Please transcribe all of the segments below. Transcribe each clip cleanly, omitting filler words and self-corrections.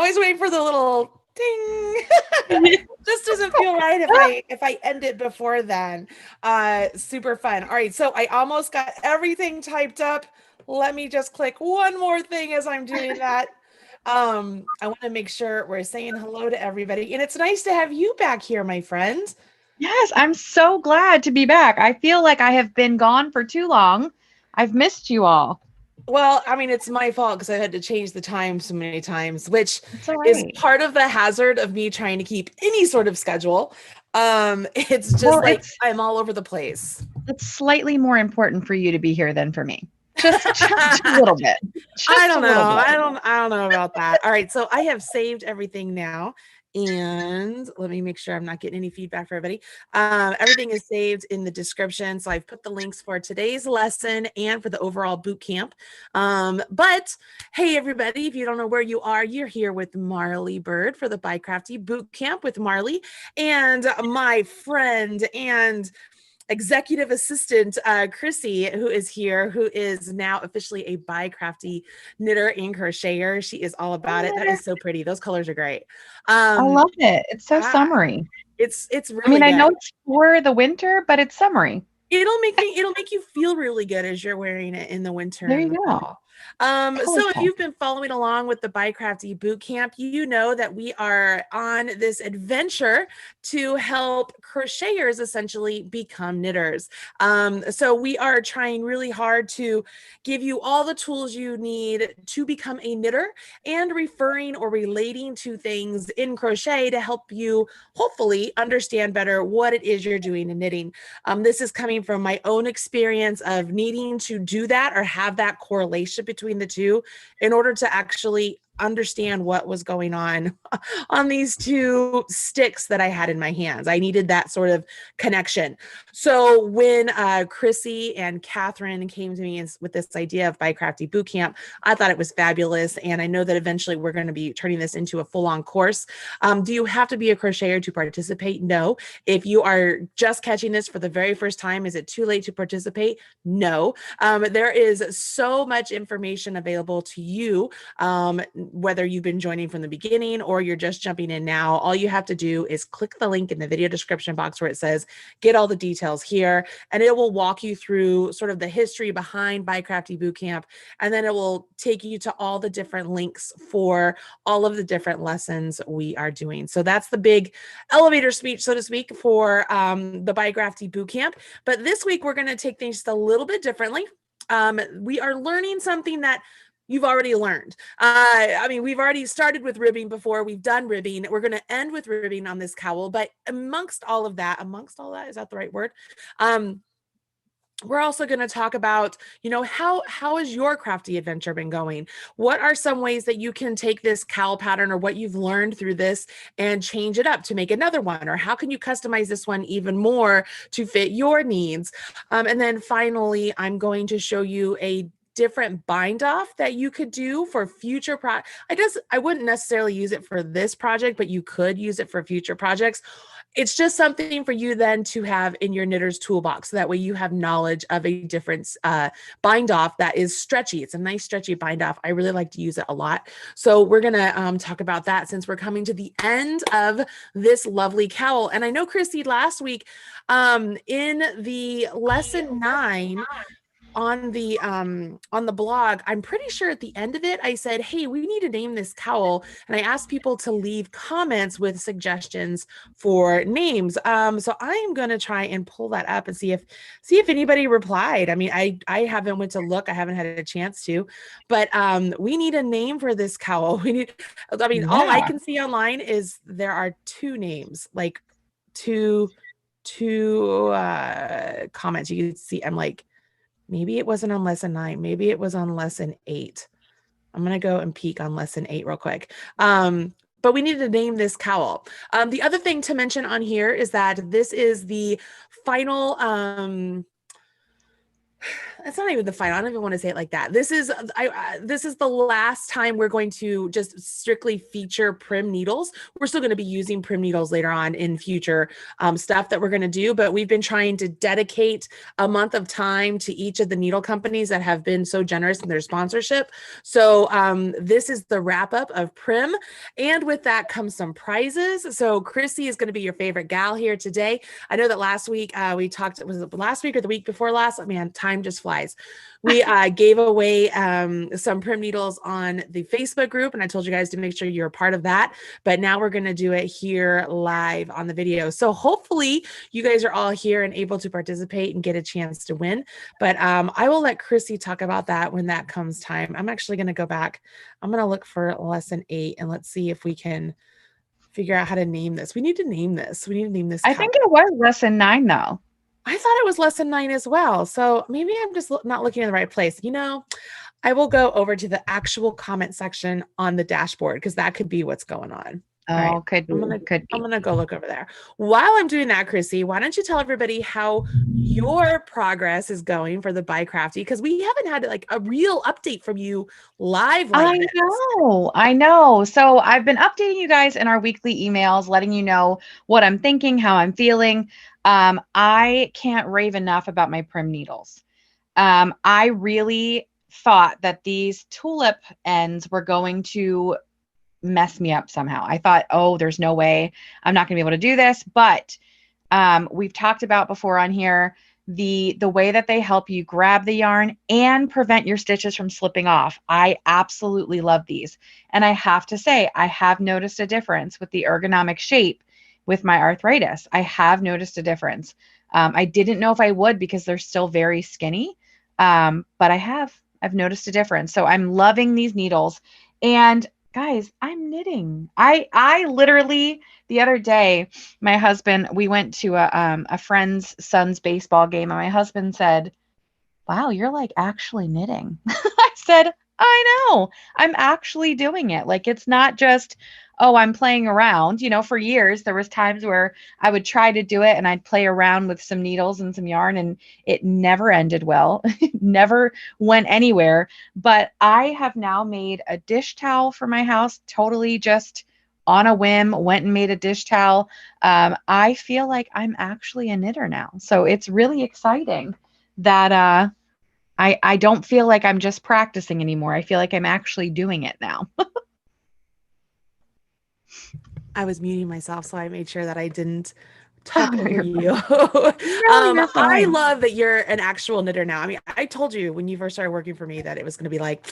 always wait for the little ding. Just doesn't feel right if I end it before then. Super fun. All right, so I almost got everything typed up. Let me just click one more thing as I'm doing that. I want to make sure we're saying hello to everybody, and it's nice to have you back here, my friend. Yes, I'm so glad to be back. I feel like I have been gone for too long. I've missed you all. Well, I mean, it's my fault because I had to change the time so many times, which It's all is right. part of the hazard of me trying to keep any sort of schedule. It's just Well, like I'm all over the place. it's slightly more important for you to be here than for me. Just a little bit. I Just a don't little know. bit. I don't know about that. All right, so I have saved everything now. And let me make sure I'm not getting any feedback for everybody. Everything is saved in the description. So I've put the links for today's lesson and for the overall boot camp. But hey, everybody, if you don't know where you are, you're here with Marley Bird for the BiCrafty Bootcamp with Marley and my friend and executive assistant Chrissy, who is here, who is now officially a BiCrafty knitter and crocheter. She is all about it. That is so pretty. Those colors are great. I Um, love it. It's so ah, summery. it's I mean, really I know good. it's for the winter, but it's summery. It'll make you feel really good as you're wearing it in the winter There and you the go. fall. So if Colorful. you've been following along with the BiCrafty Bootcamp, you know that we are on this adventure to help crocheters essentially become knitters. So we are trying really hard to give you all the tools you need to become a knitter and referring or relating to things in crochet to help you hopefully understand better what it is you're doing in knitting. This is coming from my own experience of needing to do that or have that correlation between the two in order to actually understand what was going on these two sticks that I had in my hands. I needed that sort of connection. So when Chrissy and Catherine came to me with this idea of BiCrafty Bootcamp, I thought it was fabulous. And I know that eventually we're going to be turning this into a full-on course. Do you have to be a crocheter to participate? No. If you are just catching this for the very first time, is it too late to participate? No. There is so much information available to you, whether you've been joining from the beginning or you're just jumping in now. All you have to do is click the link in the video description box where it says, get all the details here, and it will walk you through sort of the history behind BiCrafty Bootcamp, and then it will take you to all the different links for all of the different lessons we are doing. So that's the big elevator speech, so to speak, for the BiCrafty Bootcamp. But this week, we're going to take things just a little bit differently. We are learning something that you've already learned. I mean, we've already started with ribbing before. We've done ribbing. We're going to end with ribbing on this cowl. But amongst all that, is that the right word? We're also going to talk about, how has your crafty adventure been going? What are some ways that you can take this cowl pattern or what you've learned through this and change it up to make another one? Or how can you customize this one even more to fit your needs? And then finally, I'm going to show you a different bind off that you could do for future I wouldn't necessarily use it for this project, but you could use it for future projects. It's just something for you then to have in your knitter's toolbox. So that way you have knowledge of a different bind off that is stretchy. It's a nice stretchy bind off. I really like to use it a lot. So we're going to talk about that since we're coming to the end of this lovely cowl. And I know, Christy, last week in the lesson 9, on the blog, I'm pretty sure at the end of it I said, hey, we need to name this cowl, and I asked people to leave comments with suggestions for names. So I am going to try and pull that up and see if anybody replied. I mean, I haven't went to look. I haven't had a chance to, but we need a name for this cowl. All I Yeah. can see online is there are two names, like two comments you can see. I'm like, maybe it wasn't on lesson 9. Maybe it was on lesson 8. I'm going to go and peek on lesson 8 real quick. But we needed to name this cowl. The other thing to mention on here is that this is the final it's not even the final. I don't even want to say it like that. This is this is the last time we're going to just strictly feature Prim needles. We're still going to be using Prim needles later on in future stuff that we're going to do, but we've been trying to dedicate a month of time to each of the needle companies that have been so generous in their sponsorship. So this is the wrap up of Prim, and with that comes some prizes. So Chrissy is going to be your favorite gal here today. I know that last week we talked, was it last week or the week before last? Oh, man, time just flies. We gave away some Prim needles on the Facebook group, and I told you guys to make sure you're a part of that. But now we're going to do it here live on the video. So hopefully you guys are all here and able to participate and get a chance to win. But I will let Chrissy talk about that when that comes time. I'm actually going to go back. I'm going to look for lesson 8 and let's see if we can figure out how to name this. We need to name this. We need to name this. I think it was lesson 9 though. I thought it was lesson 9 as well. So maybe I'm just not looking in the right place. You know, I will go over to the actual comment section on the dashboard because that could be what's going on. Oh, right. could be. I'm going to go look over there. While I'm doing that, Chrissy, why don't you tell everybody how your progress is going for the BiCrafty? Because we haven't had like a real update from you live like this. I know. So I've been updating you guys in our weekly emails, letting you know what I'm thinking, how I'm feeling. I can't rave enough about my Prim needles. I really thought that these tulip ends were going to mess me up somehow. I thought, oh, there's no way I'm not going to be able to do this. But we've talked about before on here the way that they help you grab the yarn and prevent your stitches from slipping off. I absolutely love these. And I have to say, I have noticed a difference with the ergonomic shape with my arthritis. I have noticed a difference. I didn't know if I would because they're still very skinny, but I've noticed a difference. So I'm loving these needles. And guys, I'm knitting. I literally, the other day, my husband, we went to a friend's son's baseball game, and my husband said, wow, you're like actually knitting. I said, I know, I'm actually doing it. Like, it's not just, oh, I'm playing around. You know, for years, there was times where I would try to do it and I'd play around with some needles and some yarn, and it never ended well. It never went anywhere. But I have now made a dish towel for my house, totally just on a whim, went and made a dish towel. I feel like I'm actually a knitter now. So it's really exciting that I don't feel like I'm just practicing anymore. I feel like I'm actually doing it now. I was muting myself, so I made sure that I didn't talk over you. No, you're fine. I love that you're an actual knitter now. I mean, I told you when you first started working for me that it was going to be like,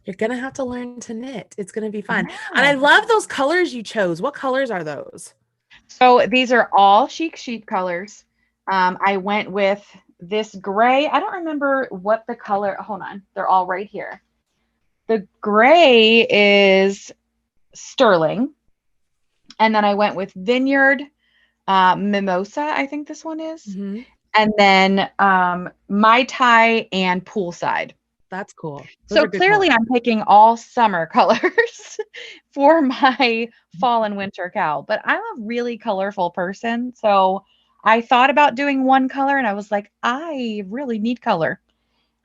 you're going to have to learn to knit. It's going to be fun. Yeah. And I love those colors you chose. What colors are those? So these are all chic sheep colors. I went with this gray. I don't remember what the color. Hold on. They're all right here. The gray is sterling. And then I went with Vineyard, Mimosa, I think this one is. Mm-hmm. And then Mai Tai and Poolside. That's cool. So clearly I'm picking all summer colors for my fall and winter cowl. But I'm a really colorful person. So I thought about doing one color and I was like, I really need color.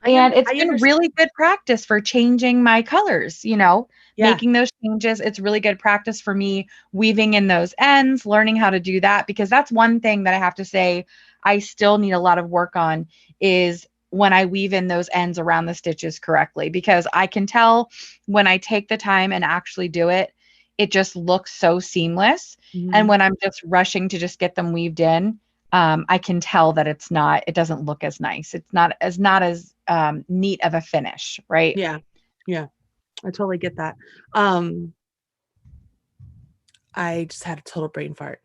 And it's been really good practice for changing my colors, you know, making those changes. It's really good practice for me weaving in those ends, learning how to do that, because that's one thing that I have to say I still need a lot of work on is when I weave in those ends around the stitches correctly, because I can tell when I take the time and actually do it, it just looks so seamless. Mm-hmm. And when I'm just rushing to just get them weaved in, I can tell that it doesn't look as nice. It's not as neat of a finish, right? Yeah. Yeah. I totally get that. I just had a total brain fart.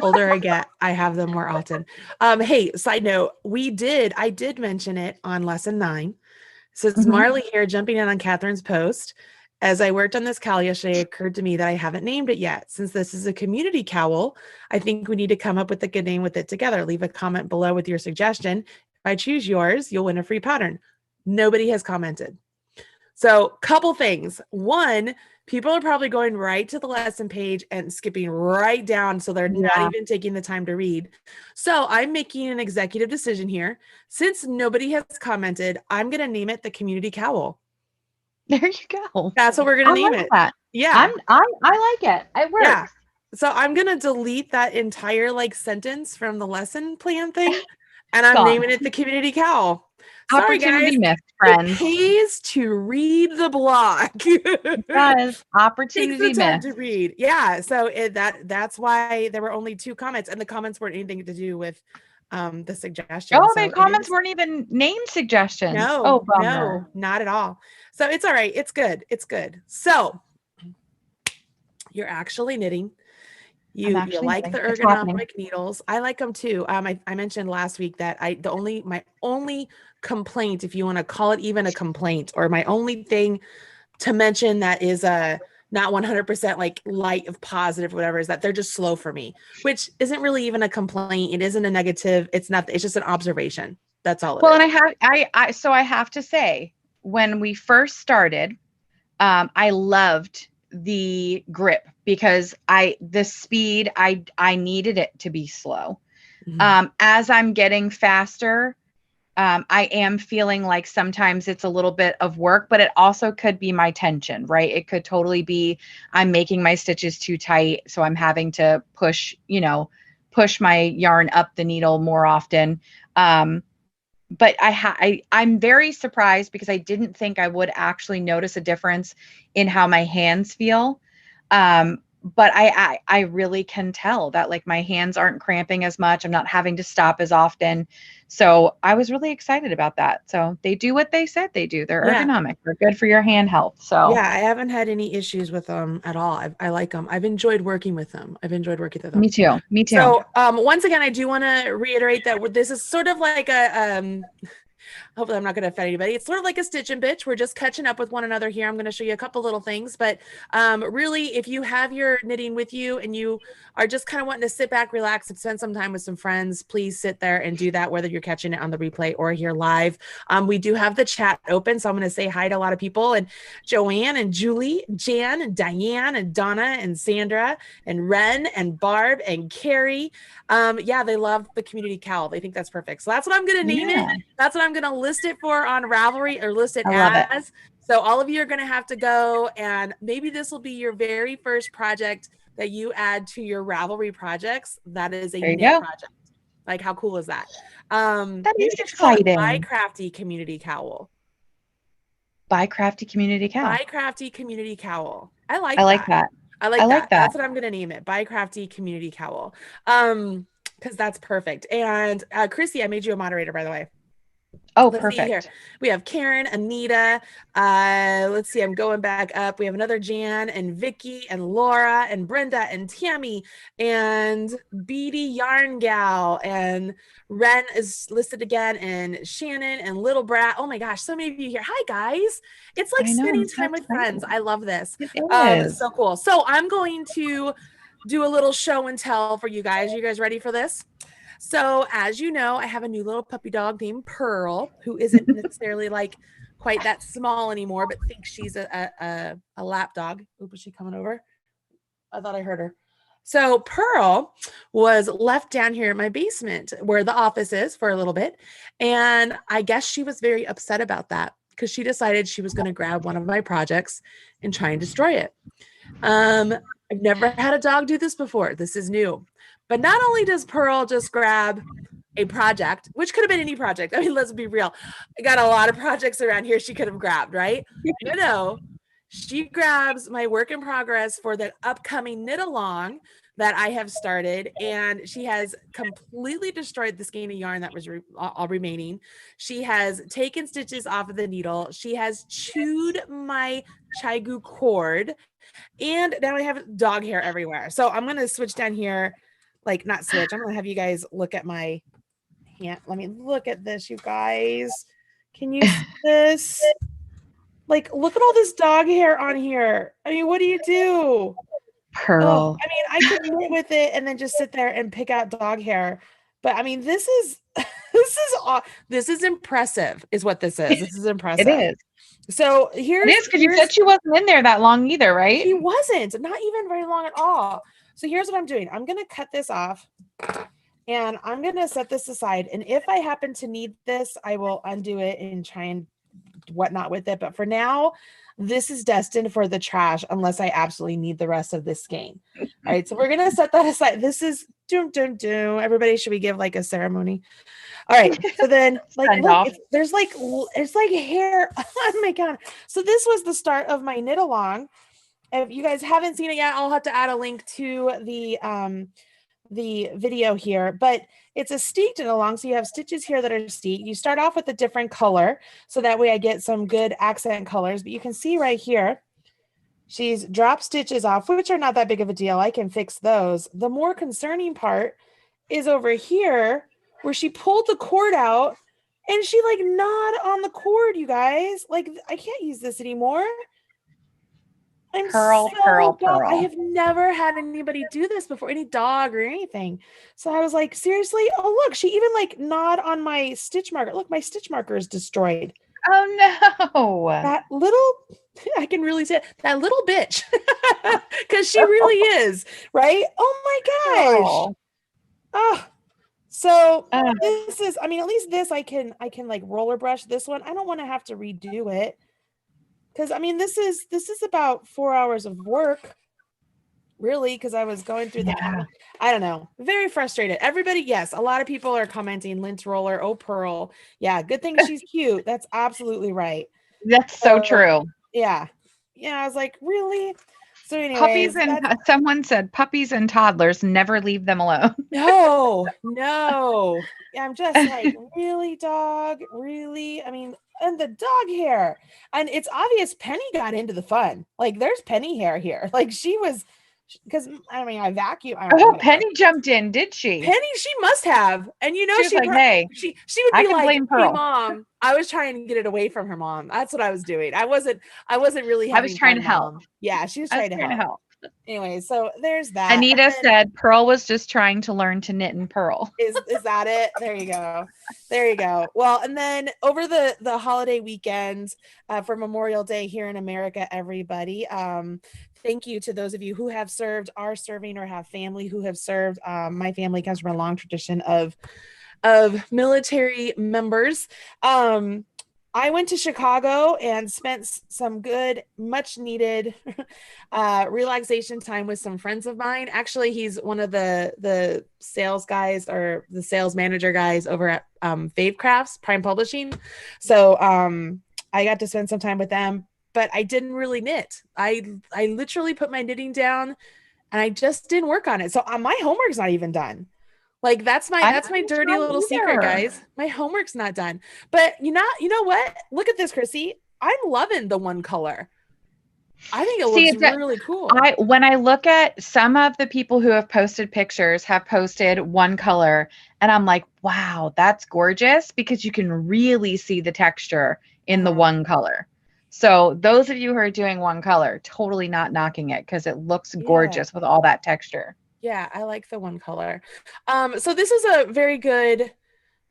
Older I get, I have them more often. Hey, side note, I did mention it on lesson 9. So it's Marley here jumping in on Catherine's post. As I worked on this cowl yesterday, it occurred to me that I haven't named it yet. Since this is a community cowl, I think we need to come up with a good name with it together. Leave a comment below with your suggestion. If I choose yours, you'll win a free pattern. Nobody has commented. So couple things. One, people are probably going right to the lesson page and skipping right down. So they're not even taking the time to read. So I'm making an executive decision here. Since nobody has commented, I'm going to name it the community cowl. There you go. That's what we're going to name it. That. Yeah. I like it. It works. Yeah. So I'm going to delete that entire like sentence from the lesson plan thing, and I'm naming it the community cowl. Sorry, Opportunity guys. missed, friends. It pays to read the blog. It does. Opportunity Takes the time missed. to read. Yeah. So that's why there were only 2 comments, and the comments weren't anything to do with the suggestion. Oh, so the comments weren't even named suggestions. No, oh, bummer. no, not at all. So it's all right. It's good. It's good. So you're actually knitting. You like the ergonomic needles. I like them too. I mentioned last week that my only complaint, if you want to call it even a complaint, or my only thing to mention that is not 100% like light of positive, whatever, is that they're just slow for me, which isn't really even a complaint. It isn't a negative. It's just an observation. That's all. Well, and I have to say, when we first started, I loved the grip because the speed, I needed it to be slow. As I'm getting faster, I am feeling like sometimes it's a little bit of work, but it also could be my tension, right? It could totally be I'm making my stitches too tight, so I'm having to push my yarn up the needle more often. But I'm very surprised because I didn't think I would actually notice a difference in how my hands feel. But I really can tell that like my hands aren't cramping as much. I'm not having to stop as often. So I was really excited about that. So they do what they said they do. They're ergonomic. They're good for your hand health. So yeah, I haven't had any issues with them at all. I like them. I've enjoyed working with them. Me too. So once again, I do want to reiterate that this is sort of like a hopefully I'm not going to offend anybody. It's sort of like a stitch and bitch. We're just catching up with one another here. I'm going to show you a couple little things, but really, if you have your knitting with you and you are just kind of wanting to sit back, relax, and spend some time with some friends, please sit there and do that, whether you're catching it on the replay or here live. We do have the chat open, so I'm going to say hi to a lot of people, and Joanne and Julie, Jan and Diane and Donna and Sandra and Ren and Barb and Carrie. Yeah, they love the community cowl. They think that's perfect. So that's what I'm going to name it. That's what I'm going to list it for on Ravelry, or list it as. So all of you are going to have to go, and maybe this will be your very first project that you add to your Ravelry projects. That is a knit project. Like, how cool is that? That is exciting. BiCrafty community cowl. BiCrafty community cowl. BiCrafty community cowl. I like that. That's what I'm going to name it. BiCrafty community cowl. Because that's perfect. And Chrissy, I made you a moderator, by the way. Oh, let's perfect. See here. We have Karen, Anita. Let's see. I'm going back up. We have another Jan and Vicky and Laura and Brenda and Tammy and Beady Yarn Gal, and Ren is listed again, and Shannon and Little Brat. Oh my gosh, so many of you here. Hi guys. It's like spending time with friends. I love this. It's so cool. So I'm going to do a little show and tell for you guys. Are you guys ready for this? So as you know, I have a new little puppy dog named Pearl, who isn't necessarily like quite that small anymore, but thinks she's a lap dog. Oop, is she coming over? I thought I heard her. So Pearl was left down here in my basement where the office is for a little bit. And I guess she was very upset about that because she decided she was going to grab one of my projects and try and destroy it. I've never had a dog do this before. This is new. But not only does Pearl just grab a project, which could have been any project. I mean, let's be real. I got a lot of projects around here she could have grabbed, right? No, she grabs my work in progress for the upcoming knit along that I have started, and she has completely destroyed the skein of yarn that was all remaining. She has taken stitches off of the needle. She has chewed my Chigu cord, and now I have dog hair everywhere. So I'm going to switch down here. Like, not switch. I'm going to have you guys look at my hand. Let me look at this, you guys. Can you see this? Like, look at all this dog hair on here. I mean, what do you do? Pearl. I mean, I could knit with it and then just sit there and pick out dog hair. But I mean, this is this is impressive is what this is. This is It impressive. is. So It here's is because you said she wasn't in there that long either, right? she wasn't, not even very long at all. So here's what I'm doing. I'm going to cut this off and I'm going to set this aside. And if I happen to need this, I will undo it and try and whatnot with it. But for now, this is destined for the trash unless I absolutely need the rest of this skein. All right. So we're going to set that aside. This is doom, doom, doom. Everybody, should we give like a ceremony? All right. So then like, Send look, off. it's like hair. Oh my God. So this was the start of my knit along. If you guys haven't seen it yet, I'll have to add a link to the video here, but it's a steeked knit along. So you have stitches here that are steeked. You start off with a different color. So that way I get some good accent colors, but you can see right here, she's dropped stitches off, which are not that big of a deal. I can fix those. The more concerning part is over here where she pulled the cord out and she like gnawed on the cord, you guys. Like, I can't use this anymore. I'm Pearl, so pearl, bummed. I pearl. have never had anybody do this before, any dog or anything. So I was like, seriously? Oh, look, she even like gnawed on my stitch marker. Look, my stitch marker is destroyed. Oh no. That little, I can really say it, that little bitch, because she really is, right? Oh my gosh. Oh. Oh, so Uh, this is, I mean, at least this I can like roller brush this one. I don't want to have to redo it. Because I mean, this is about 4 hours of work, really, because I was going through the pattern. I don't know, very frustrated. Everybody, yes, a lot of people are commenting lint roller, oh Pearl. Yeah, good thing she's cute. That's absolutely right. that's so true. Yeah. I was like, really? So anyways, Puppies and someone said puppies and toddlers, never leave them alone. no. I'm just like, really, dog? Really? I mean, and the dog hair. And it's obvious Penny got into the fun. Like, there's Penny hair here. Like, she was, because I mean, I vacuum. Oh, Penny jumped in, did she? Penny, she must have. And you know, She was like, hey, she would I be can like, blame hey, Pearl. Mom. I was trying to get it away from her mom. That's what I was doing. I wasn't really I was having trying fun, to help. Mom. Yeah, she was trying to help. Anyway, so there's that. Anita said Pearl was just trying to learn to knit and purl. Is that it? There you go. Well, and then over the holiday weekend for Memorial Day here in America, everybody, thank you to those of you who have served, are serving, or have family who have served. My family comes from a long tradition of military members. I went to Chicago and spent some good, much needed relaxation time with some friends of mine. Actually, he's one of the sales guys or the sales manager guys over at Fave Crafts, Prime Publishing. So I got to spend some time with them, but I didn't really knit. I literally put my knitting down and I just didn't work on it. So my homework's not even done. Like that's my dirty little secret, guys. My homework's not done. But you know what? Look at this, Chrissy. I'm loving the one color. I think it looks really cool. When I look at some of the people who have posted pictures have posted one color and I'm like, wow, that's gorgeous because you can really see the texture in the one color. So those of you who are doing one color, totally not knocking it because it looks gorgeous with all that texture. Yeah, I like the one color. So this is a very good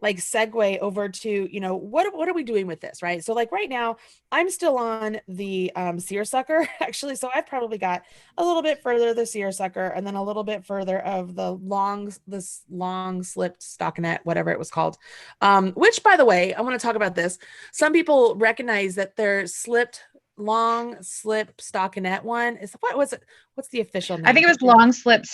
like segue over to, you know, what are we doing with this, right? So like right now I'm still on the seersucker actually. So I've probably got a little bit further the seersucker and then a little bit further of this long slipped stockinette, whatever it was called. Which by the way, I want to talk about this. Some people recognize that they're long slip stockinette one is what's the official name? I think it was long slip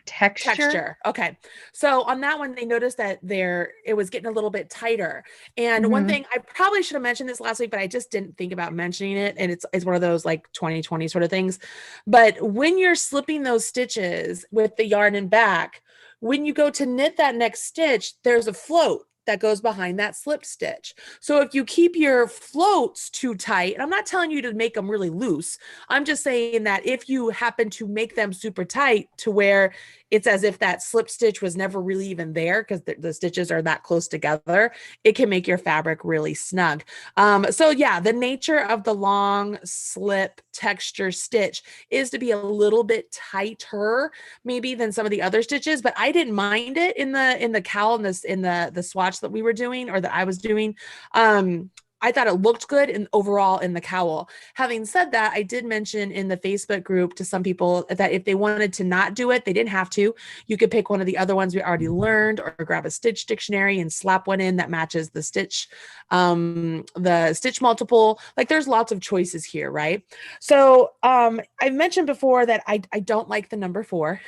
texture. Okay, so on that one they noticed that it was getting a little bit tighter. And one thing I probably should have mentioned this last week, but I just didn't think about mentioning it, and it's one of those like 2020 sort of things. But when you're slipping those stitches with the yarn and back, when you go to knit that next stitch, there's a float that goes behind that slip stitch. So if you keep your floats too tight, and I'm not telling you to make them really loose, I'm just saying that if you happen to make them super tight to where it's as if that slip stitch was never really even there because the stitches are that close together, it can make your fabric really snug. So yeah, the nature of the long slip texture stitch is to be a little bit tighter maybe than some of the other stitches, but I didn't mind it in the cowl and this in the swatch that we were doing or that I was doing. I thought it looked good in overall in the cowl. Having said that, I did mention in the Facebook group to some people that if they wanted to not do it, they didn't have to. You could pick one of the other ones we already learned or grab a stitch dictionary and slap one in that matches the stitch multiple. Like there's lots of choices here, right? So I've mentioned before that I don't like the number 4.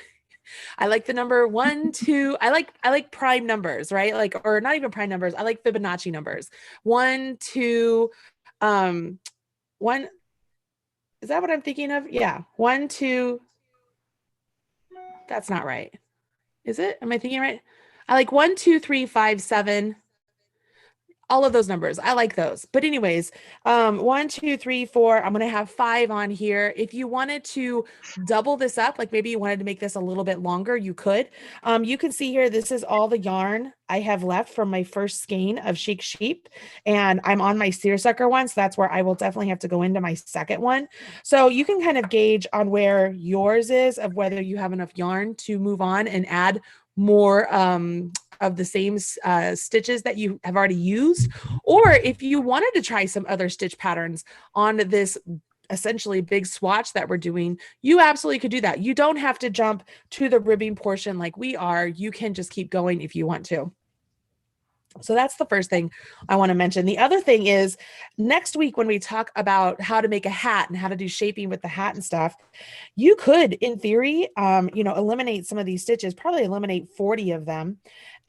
I like the number 1, 2. I like prime numbers, right? Like, or not even prime numbers. I like Fibonacci numbers. 1, 2, 1. Is that what I'm thinking of? Yeah. 1, 2. That's not right. Is it? Am I thinking right? I like 1, 2, 3, 5, 7. All of those numbers. I like those. But anyways, 1, 2, 3, 4. I'm going to have 5 on here. If you wanted to double this up, like maybe you wanted to make this a little bit longer, you could. You can see here, this is all the yarn I have left from my first skein of Chic Sheep. And I'm on my seersucker one. So that's where I will definitely have to go into my second one. So you can kind of gauge on where yours is of whether you have enough yarn to move on and add more of the same stitches that you have already used, or if you wanted to try some other stitch patterns on this essentially big swatch that we're doing, you absolutely could do that. You don't have to jump to the ribbing portion like we are. You can just keep going if you want to. So that's the first thing I want to mention. The other thing is next week when we talk about how to make a hat and how to do shaping with the hat and stuff, you could, in theory, eliminate some of these stitches, probably eliminate 40 of them.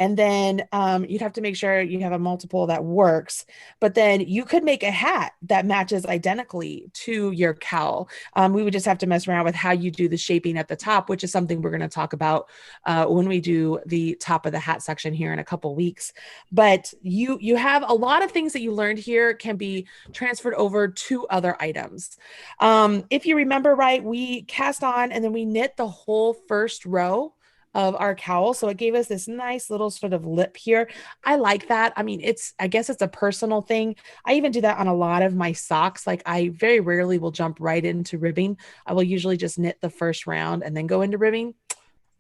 And then you'd have to make sure you have a multiple that works. But then you could make a hat that matches identically to your cowl. We would just have to mess around with how you do the shaping at the top, which is something we're going to talk about when we do the top of the hat section here in a couple weeks. But you have a lot of things that you learned here can be transferred over to other items. If you remember right, we cast on and then we knit the whole first row of our cowl. So it gave us this nice little sort of lip here. I like that. I mean, I guess it's a personal thing. I even do that on a lot of my socks. Like I very rarely will jump right into ribbing. I will usually just knit the first round and then go into ribbing.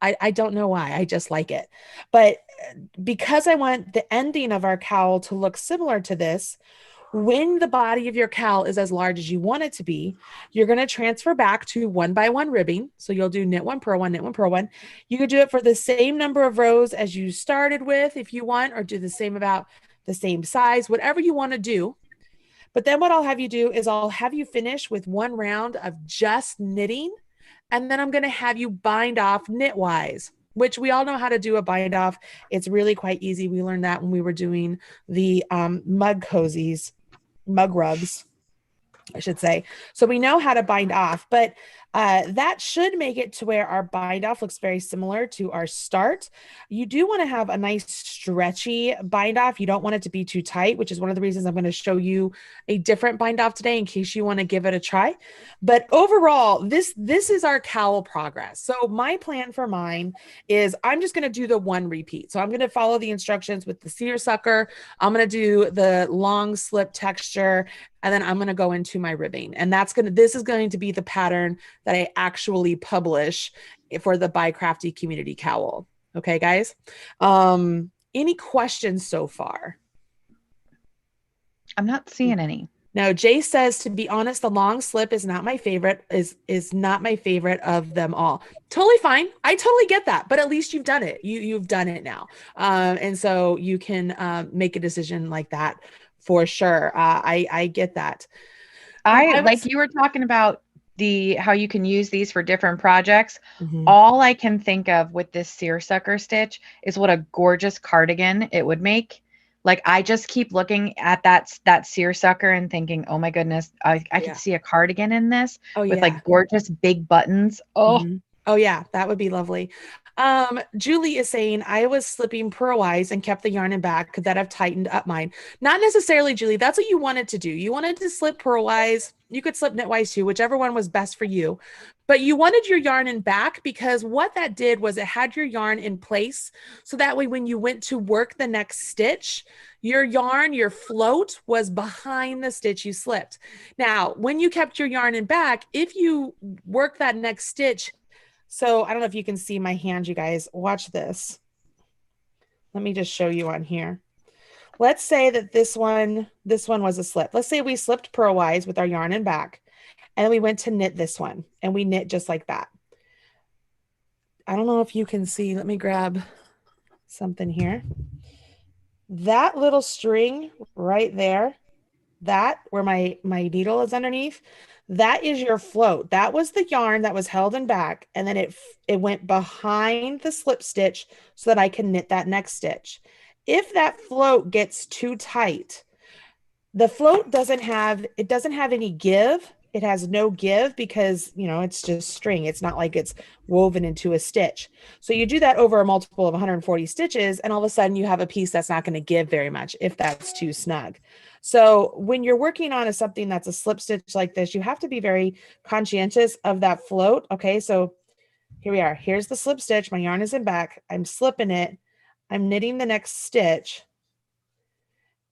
I don't know why. I just like it. But because I want the ending of our cowl to look similar to this, when the body of your cowl is as large as you want it to be, you're going to transfer back to 1x1 ribbing. So you'll do knit 1, purl 1, knit 1, purl 1. You could do it for the same number of rows as you started with if you want, or do the same about the same size, whatever you want to do. But then what I'll have you do is I'll have you finish with 1 round of just knitting. And then I'm going to have you bind off knitwise, which we all know how to do a bind off. It's really quite easy. We learned that when we were doing the mug rugs, I should say. So we know how to bind off, but that should make it to where our bind off looks very similar to our start. You do want to have a nice stretchy bind off. You don't want it to be too tight, which is one of the reasons I'm going to show you a different bind off today in case you want to give it a try. But overall, this is our cowl progress. So my plan for mine is I'm just going to do the 1 repeat. So I'm going to follow the instructions with the seersucker. I'm going to do the long slip texture, and then I'm going to go into my ribbing. And this is going to be the pattern that I actually publish for the BiCrafty community cowl. Okay, guys. Any questions so far? I'm not seeing any. Now, Jay says, to be honest, the long slip is not my favorite, is not my favorite of them all. Totally fine. I totally get that, but at least you've done it. You've done it now. And so you can make a decision like that for sure. I get that. Like you were talking about how you can use these for different projects. Mm-hmm. All I can think of with this seersucker stitch is what a gorgeous cardigan it would make. Like I just keep looking at that seersucker and thinking, oh my goodness, I could see a cardigan in this with like gorgeous big buttons. Oh, Oh yeah, that would be lovely. Julie is saying, I was slipping purlwise and kept the yarn in back. Could that have tightened up mine? Not necessarily, Julie. That's what you wanted to do. You wanted to slip purlwise. You could slip knitwise too, whichever one was best for you. but you wanted your yarn in back because what that did was it had your yarn in place. So that way, when you went to work the next stitch, your yarn, your float was behind the stitch you slipped. Now, when you kept your yarn in back, if you work that next stitch, so I don't know if you can see my hand, you guys, watch this. Let me just show you on here. Let's say that this one was a slip. Let's say we slipped purlwise with our yarn in back, and then we went to knit this one, and we knit just like that. I don't know if you can see. Let me grab something here. That little string right there, that where my needle is underneath, that is your float. That was the yarn that was held in back, and then it went behind the slip stitch so that I can knit that next stitch. If that float gets too tight, the float doesn't have any give. It has no give because, it's just string. It's not like it's woven into a stitch. So you do that over a multiple of 140 stitches, and all of a sudden you have a piece that's not going to give very much if that's too snug. So when you're working on something that's a slip stitch like this, you have to be very conscientious of that float. Okay, so here we are. Here's the slip stitch. My yarn is in back. I'm slipping it. I'm knitting the next stitch.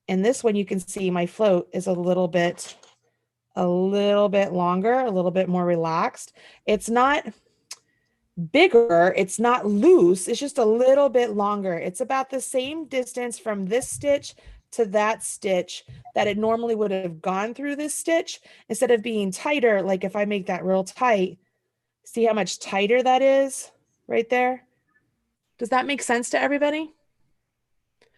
And this one, you can see my float is a little bit longer, a little bit more relaxed. It's not bigger. It's not loose. It's just a little bit longer. It's about the same distance from this stitch to that stitch that it normally would have gone through this stitch. Instead of being tighter, like if I make that real tight, see how much tighter that is right there? Does that make sense to everybody?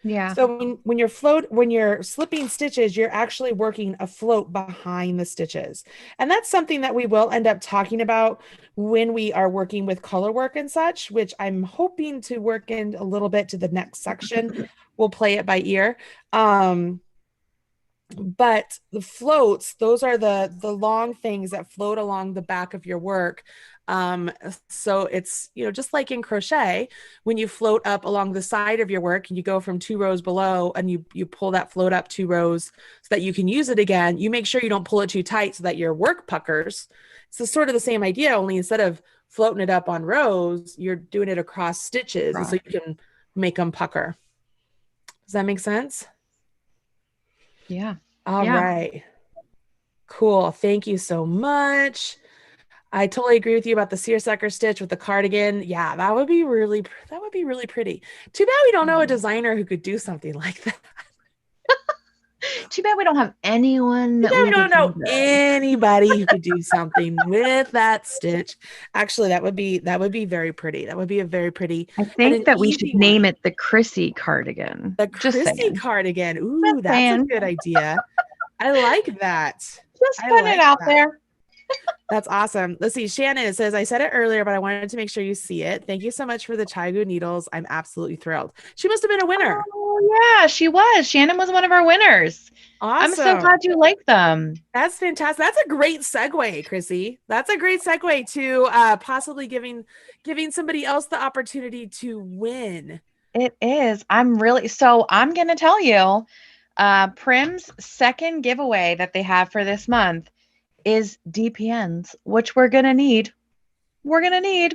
Yeah. So when you're slipping stitches, you're actually working a float behind the stitches. And that's something that we will end up talking about when we are working with color work and such, which I'm hoping to work in a little bit to the next section. We'll play it by ear. But the floats, those are the long things that float along the back of your work. So it's, just like in crochet, when you float up along the side of your work and you go from 2 rows below and you pull that float up 2 rows so that you can use it again, you make sure you don't pull it too tight so that your work puckers. It's sort of the same idea, only instead of floating it up on rows, you're doing it across stitches. And so you can make them pucker. Does that make sense? Yeah. All right. Cool. Thank you so much. I totally agree with you about the seersucker stitch with the cardigan. Yeah, that would be really pretty. Too bad we don't know a designer who could do something like that. Too bad we don't have anyone. Too bad we don't know anybody who could do something with that stitch. Actually, that would be very pretty. That would be a very pretty. I think that we should name it the Chrissy cardigan. The Chrissy cardigan. Ooh, that's a good idea. I like that. Just put it out there. That's awesome. Let's see. Shannon, it says, I said it earlier, but I wanted to make sure you see it. Thank you so much for the Chaigu needles. I'm absolutely thrilled. She must have been a winner. Oh, yeah, she was. Shannon was one of our winners. Awesome. I'm so glad you like them. That's fantastic. That's a great segue, Chrissy. That's a great segue to possibly giving somebody else the opportunity to win. It is. I'm going to tell you, Prim's second giveaway that they have for this month is DPNs, which we're going to need. So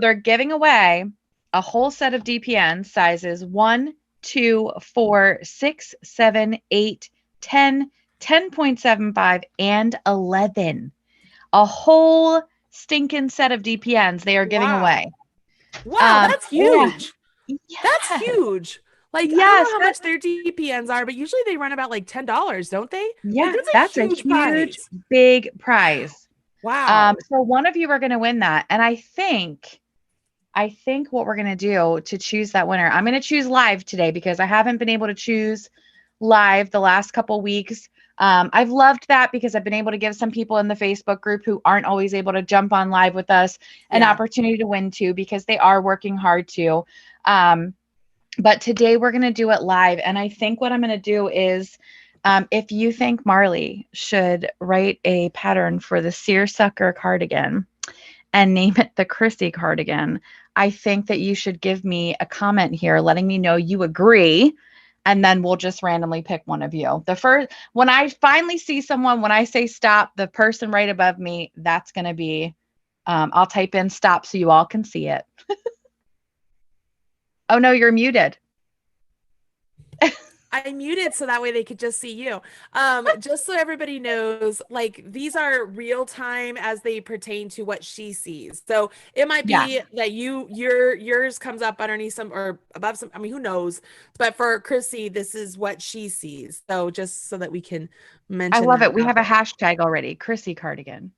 they're giving away a whole set of DPNs sizes 1, 2, 4, 6, 7, 8, 10, 10.75, and 11. A whole stinking set of DPNs they are giving away. Wow, that's huge. Yeah. That's huge. Like, I don't know how much their DPNs are, but usually they run about like $10, don't they? Yeah, like, that's a huge, big prize. Wow. So one of you are going to win that. And I think what we're going to do to choose that winner, I'm going to choose live today because I haven't been able to choose live the last couple weeks. I've loved that because I've been able to give some people in the Facebook group who aren't always able to jump on live with us an opportunity to win too, because they are working hard too. But today we're going to do it live. And I think what I'm going to do is, if you think Marley should write a pattern for the seersucker cardigan and name it the Chrissy cardigan, I think that you should give me a comment here letting me know you agree. and then we'll just randomly pick one of you. When I finally see someone, when I say stop, the person right above me, that's going to be, I'll type in stop so you all can see it. Oh no, you're muted. I muted so that way they could just see you. Just so everybody knows, like these are real time as they pertain to what she sees. So it might be that yours comes up underneath some or above some. I mean, who knows? But for Chrissy, this is what she sees. So just so that we can mention. I love it. We have a hashtag already. Chrissy cardigan.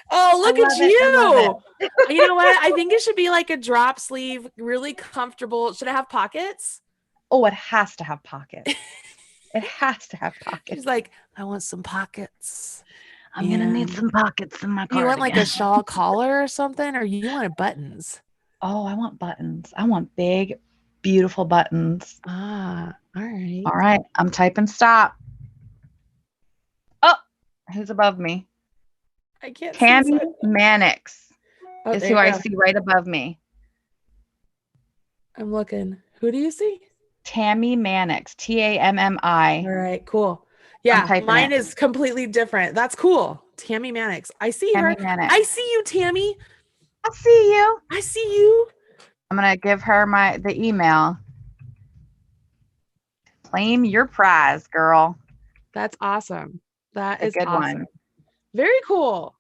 Oh, look at you. You know what? I think it should be like a drop sleeve, really comfortable. Should it have pockets? Oh, it has to have pockets. It has to have pockets. She's like, I want some pockets. I'm going to need some pockets in my cardigan. You want like a shawl collar or something, or you want buttons? Oh, I want buttons. I want big, beautiful buttons. Ah, all right. All right. I'm typing stop. Oh, who's above me? I can't Tammy Mannix is who I see right above me. I'm looking. Who do you see? Tammy Mannix, Tammi. All right, cool. Yeah, mine is completely different. That's cool. Tammy Mannix. I see her. I see you, Tammy. I see you. I see you. I'm gonna give her the email. Claim your prize, girl. That's awesome. That is a good awesome. one. Very cool.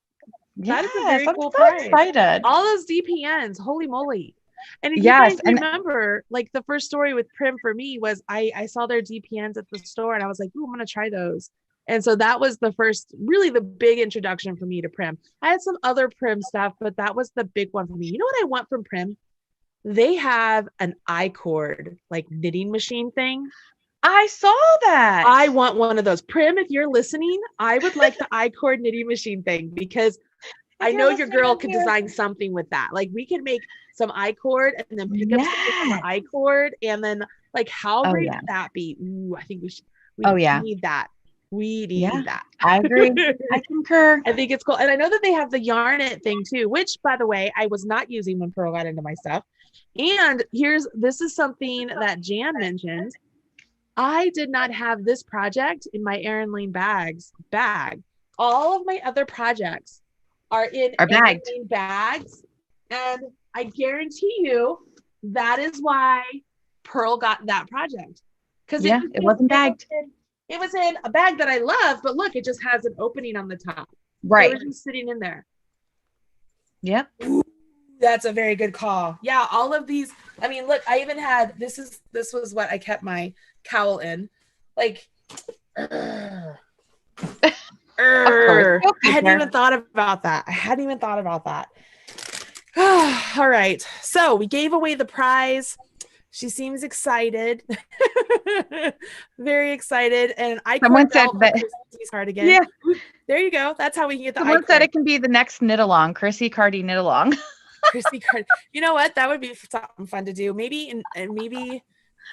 That is a very cool prize. Excited. All those DPNs. Holy moly. And if you guys remember, like the first story with Prim for me was I saw their DPNs at the store and I was like, ooh, I'm going to try those. And so that was the first, really the big introduction for me to Prim. I had some other Prim stuff, but that was the big one for me. You know what I want from Prim? They have an I-cord, like knitting machine thing. I saw that. I want one of those. Prim, if you're listening, I would like the I-cord knitting machine thing because I know your girl could design something with that. Like we could make some I-cord and then pick up something from the I-cord and then like how great would that be? Ooh, I think we should. We need that. We need that. I agree. I concur. I think it's cool. And I know that they have the yarn it thing too, which by the way, I was not using when Pearl got into my stuff. And this is something that Jan mentioned. I did not have this project in my Erin Lane bag. All of my other projects are bagged. Bags. And I guarantee you that is why Pearl got that project. Because it wasn't bagged. It was in a bag that I love, but look, it just has an opening on the top. Right. It was just sitting in there. Yep. Ooh, that's a very good call. Yeah, all of these. I mean, look, I even had this was what I kept my cowl in. Like I hadn't even thought about that. All right. So we gave away the prize. She seems excited. Very excited. And someone said that cardigan. Yeah. There you go. That's how we can get the Someone said it can be the next knit along. Chrissy Cardi knit along. Chrissy Cardi. You know what? That would be something fun to do. Maybe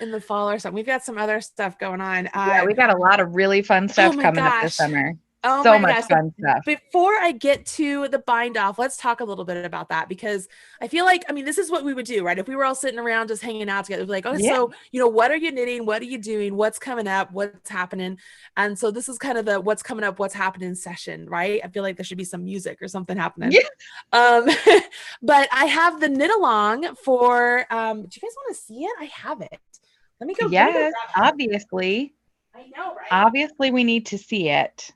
in the fall or something. We've got some other stuff going on. Yeah, we've got a lot of really fun stuff coming up this summer. Oh, so much fun stuff. Before I get to the bind off, let's talk a little bit about that because I feel like, I mean, this is what we would do, right? If we were all sitting around just hanging out together, like, oh, so, what are you knitting? What are you doing? What's coming up? What's happening? And so this is kind of the what's coming up, what's happening session, right? I feel like there should be some music or something happening. Yeah. But I have the knit along for, do you guys want to see it? I have it. Let me go. Yes, obviously. I know, right? Obviously, we need to see it.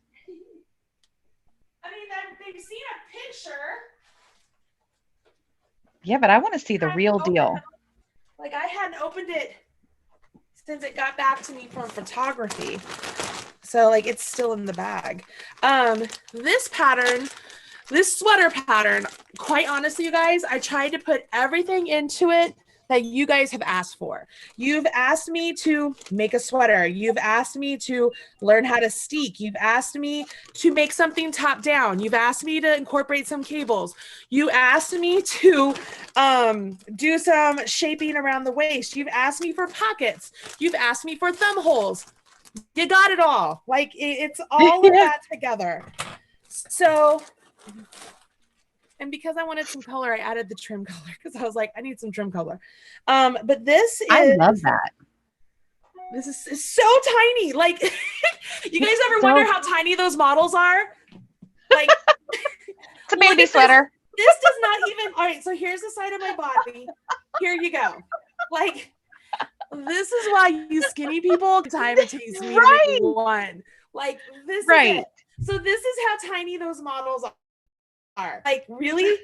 I mean, they've seen a picture. Yeah, but I want to see the real deal. Like I hadn't opened it since it got back to me from photography. So like it's still in the bag. This pattern, this sweater pattern, quite honestly, you guys, I tried to put everything into it that you guys have asked for. You've asked me to make a sweater. You've asked me to learn how to steek. You've asked me to make something top down. You've asked me to incorporate some cables. You asked me to do some shaping around the waist. You've asked me for pockets. You've asked me for thumb holes. You got it all. Like it's all of that together. So And because I wanted some color, I added the trim color because I was like, I need some trim color. But this I is love that. this is so tiny. Like, you guys ever wonder how tiny those models are? Like, It's a baby sweater. This does not even. All right, so here's the side of my body. Here you go. Like, this is why you skinny people time it takes me to make one. Like, this is it. So this is how tiny those models are. Like, really?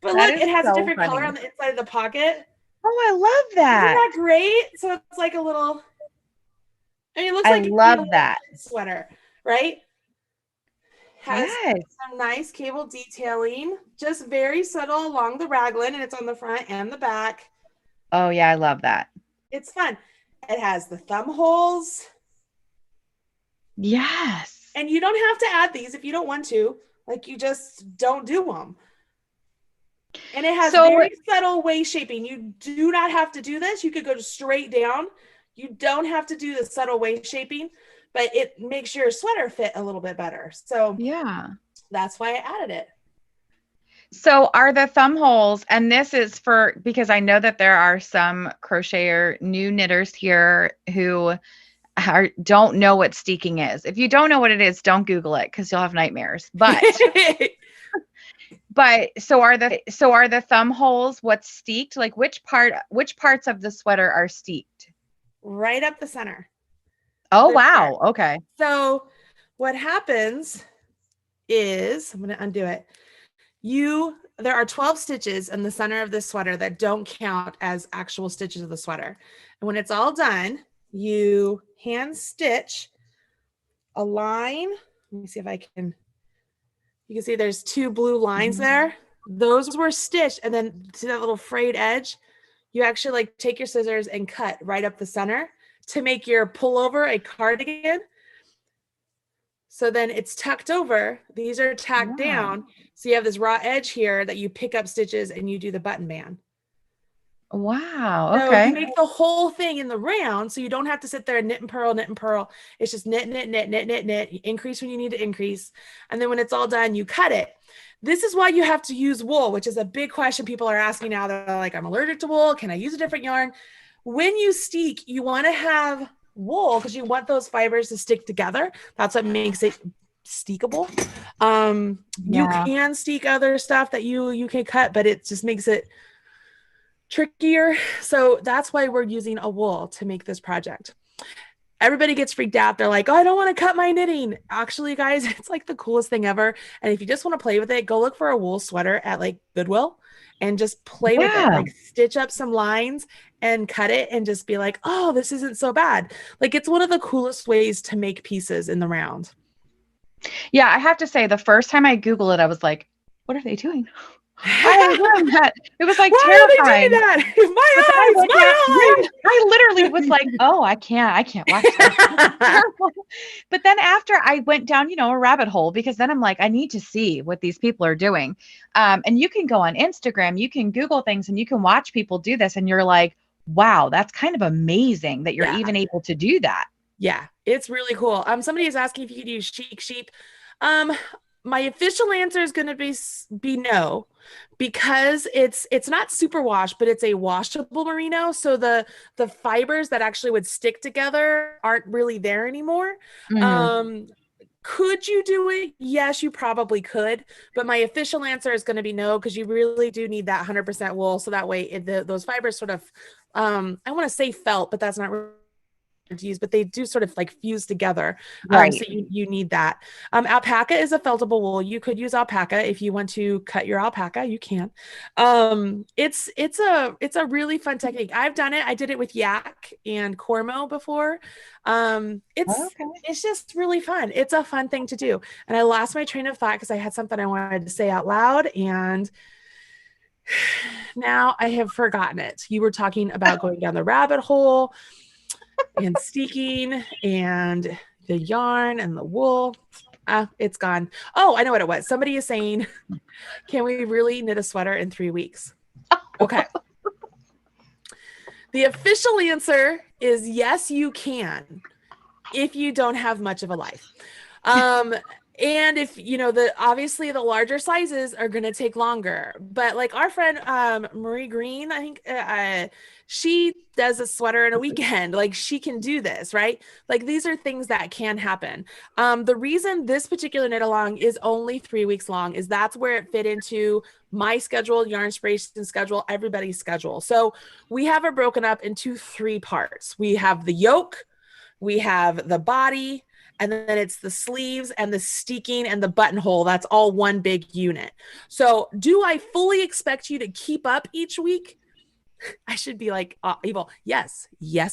But look, it has a different color on the inside of the pocket. Oh, I love that. Isn't that great? So it's like a little. I mean, it looks like love that sweater, right? Has yes. some nice cable detailing, just very subtle along the raglan, and it's on the front and the back. Oh yeah, I love that. It's fun. It has the thumb holes. Yes. And you don't have to add these if you don't want to. Like, you just don't do them. And it has very subtle waist shaping. You do not have to do this. You could go straight down. You don't have to do the subtle waist shaping, but it makes your sweater fit a little bit better. So yeah, that's why I added it. So are the thumb holes, and this is for, because I know that there are some crocheter new knitters here who don't know what steeking is. If you don't know what it is, don't Google it because you'll have nightmares. But so are the thumb holes what's steeked? Like which parts of the sweater are steeked? Right up the center. Oh, wow. Okay. So what happens is, I'm going to undo it. There are 12 stitches in the center of this sweater that don't count as actual stitches of the sweater. And when it's all done, you hand stitch a line. Let me see if I can, you can see there's 2 blue lines there. Those were stitched. And then see that little frayed edge? You actually like take your scissors and cut right up the center to make your pullover a cardigan. So then it's tucked over. These are tacked down. So you have this raw edge here that you pick up stitches and you do the button band. Wow. So okay. you make the whole thing in the round, so you don't have to sit there and knit and purl, knit and purl. It's just knit, knit, knit, knit, knit, knit. You increase when you need to increase. And then when it's all done, you cut it. This is why you have to use wool, which is a big question people are asking now. They're like, I'm allergic to wool. Can I use a different yarn? When you steek, you want to have wool because you want those fibers to stick together. That's what makes it steekable. You can steek other stuff that you can cut, but it just makes it trickier. So that's why we're using a wool to make this project. Everybody gets freaked out. They're like, oh, I don't want to cut my knitting. Actually, guys, it's like the coolest thing ever. And if you just want to play with it, go look for a wool sweater at like Goodwill and just play with it. Like stitch up some lines and cut it and just be like, oh, this isn't so bad. Like it's one of the coolest ways to make pieces in the round. Yeah, I have to say the first time I Googled it, I was like, what are they doing? It was like terrifying. My eyes. I literally was like, oh, I can't watch that. But then after I went down, a rabbit hole, because then I'm like, I need to see what these people are doing. And you can go on Instagram, you can Google things and you can watch people do this. And you're like, wow, that's kind of amazing that you're even able to do that. Yeah, it's really cool. Somebody is asking if you could use chic sheep. My official answer is going to be no, because it's not superwash, but it's a washable merino. So the fibers that actually would stick together aren't really there anymore. Could you do it? Yes, you probably could. But my official answer is going to be no, because you really do need that 100% wool. So that way those fibers sort of, I want to say felt, but that's not really to use, but they do sort of like fuse together. So you need that. Alpaca is a feltable wool. You could use alpaca if you want to cut your alpaca, you can. It's a really fun technique. I've done it. I did it with yak and cormo before. It's just really fun. It's a fun thing to do. And I lost my train of thought because I had something I wanted to say out loud, and now I have forgotten it. You were talking about going down the rabbit hole and steeking and the yarn and the wool. It's gone. Oh, I know what it was. Somebody is saying, can we really knit a sweater in 3 weeks? Okay. The official answer is yes, you can, if you don't have much of a life. And if you know, obviously the larger sizes are going to take longer, but like our friend Marie Green, I think she does a sweater in a weekend. Like she can do this, right? Like these are things that can happen. The reason this particular knit along is only 3 weeks long is that's where it fit into my schedule, Yarn Inspiration schedule, everybody's schedule. So we have it broken up into 3 parts. We have the yoke, we have the body, and then it's the sleeves and the steeking and the buttonhole. That's all one big unit. So do I fully expect you to keep up each week? I should be like evil. Yes,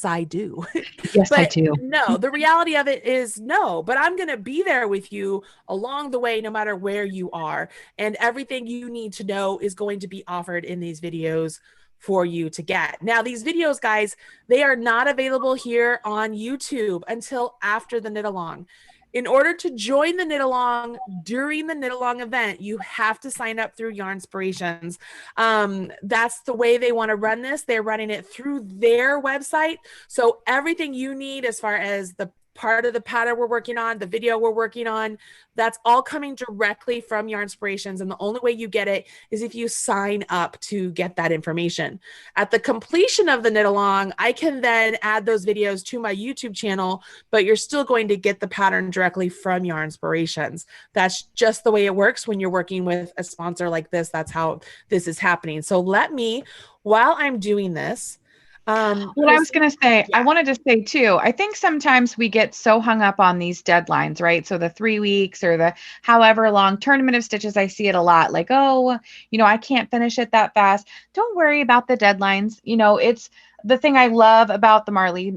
I do. Yes, I But do. no, the reality of it is no, but I'm going to be there with you along the way, no matter where you are. And everything you need to know is going to be offered in these videos for you to get. Now, these videos, guys, they are not available here on YouTube until after the knit along. In order to join the knit along during the knit along event, you have to sign up through Yarn Inspirations. That's the way they want to run this. They're running it through their website. So everything you need as far as the part of the pattern we're working on, the video we're working on, that's all coming directly from Yarn Inspirations. And the only way you get it is if you sign up to get that information. At the completion of the knit along, I can then add those videos to my YouTube channel, but you're still going to get the pattern directly from Yarn Inspirations. That's just the way it works when you're working with a sponsor like this. That's how this is happening. So let me, while I'm doing this, What I was going to say, I wanted to say too, I think sometimes we get so hung up on these deadlines, right? So the 3 weeks or the however long Tournament of Stitches, I see it a lot like, oh, I can't finish it that fast. Don't worry about the deadlines. It's the thing I love about the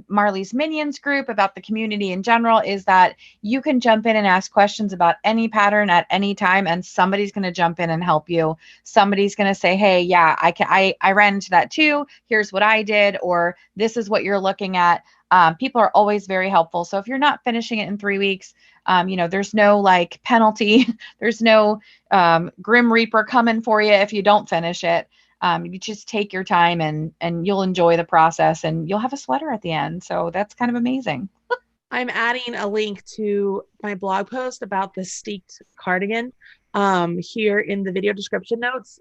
Marley's Minions group, about the community in general, is that you can jump in and ask questions about any pattern at any time, and somebody's going to jump in and help you. Somebody's going to say, hey, yeah, I ran into that too. Here's what I did, or this is what you're looking at. People are always very helpful. So if you're not finishing it in 3 weeks, there's no like penalty. There's no Grim Reaper coming for you if you don't finish it. You just take your time and you'll enjoy the process, and you'll have a sweater at the end. So that's kind of amazing. I'm adding a link to my blog post about the steeked cardigan here in the video description notes,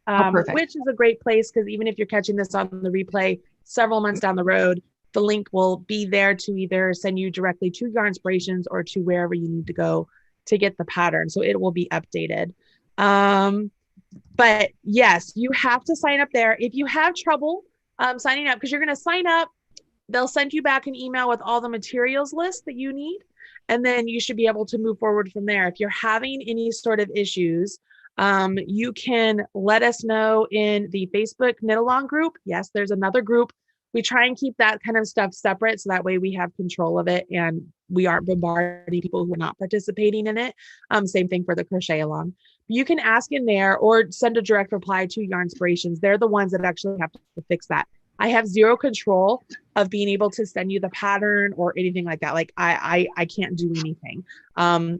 which is a great place because even if you're catching this on the replay several months down the road, the link will be there to either send you directly to Yarn Inspirations or to wherever you need to go to get the pattern. So it will be updated. But yes, you have to sign up there. If you have trouble signing up, because you're going to sign up, they'll send you back an email with all the materials list that you need, and then you should be able to move forward from there. If you're having any sort of issues, you can let us know in the Facebook Knit Along group. Yes, there's another group. We try and keep that kind of stuff separate so that way we have control of it and we aren't bombarding people who are not participating in it. Same thing for the crochet along. You can ask in there or send a direct reply to Yarn Inspirations. They're the ones that actually have to fix that. I have zero control of being able to send you the pattern or anything like that. Like I can't do anything.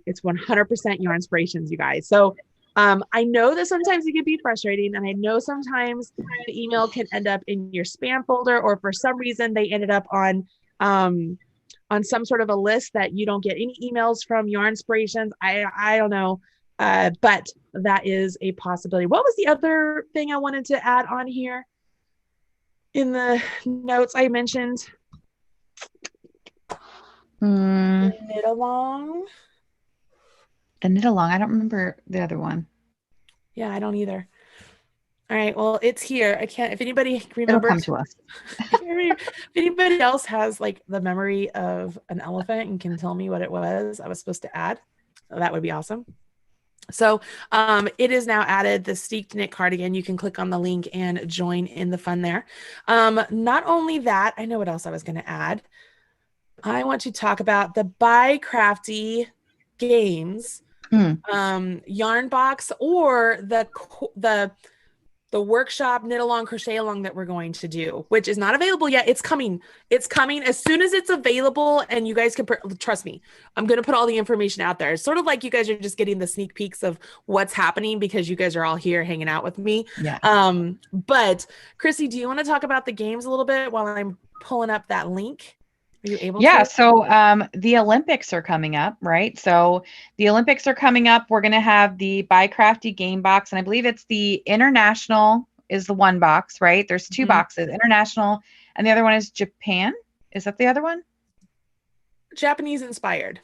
It's 100% Yarn Inspirations, you guys. So I know that sometimes it can be frustrating, and I know sometimes the email can end up in your spam folder, or for some reason they ended up on some sort of a list that you don't get any emails from Yarn Inspirations. I don't know, but that is a possibility. What was the other thing I wanted to add on here in the notes I mentioned? The knit along. The knit along. I don't remember the other one. Yeah, I don't either. All right. Well, it's here. I can't. If anybody remembers, it'll come to us. if anybody else has like the memory of an elephant and can tell me what it was I was supposed to add, that would be awesome. So it is now added, the steeked knit cardigan. You can click on the link and join in the fun there. Not only that, I know what else I was going to add. I want to talk about the BiCrafty games, yarn box, or the workshop knit along crochet along that we're going to do, which is not available yet. It's coming as soon as it's available, and you guys can trust me, I'm going to put all the information out there. It's sort of like you guys are just getting the sneak peeks of what's happening because you guys are all here hanging out with me. Yeah. But Chrissy, do you want to talk about the games a little bit while I'm pulling up that link? Are you able Yeah, to? so the Olympics are coming up, right? So the Olympics are coming up. We're going to have the BiCrafty game box, and I believe it's the international is the one box, right? There's two Mhm. boxes, international, and the other one is Japan. Is that the other one? Japanese inspired.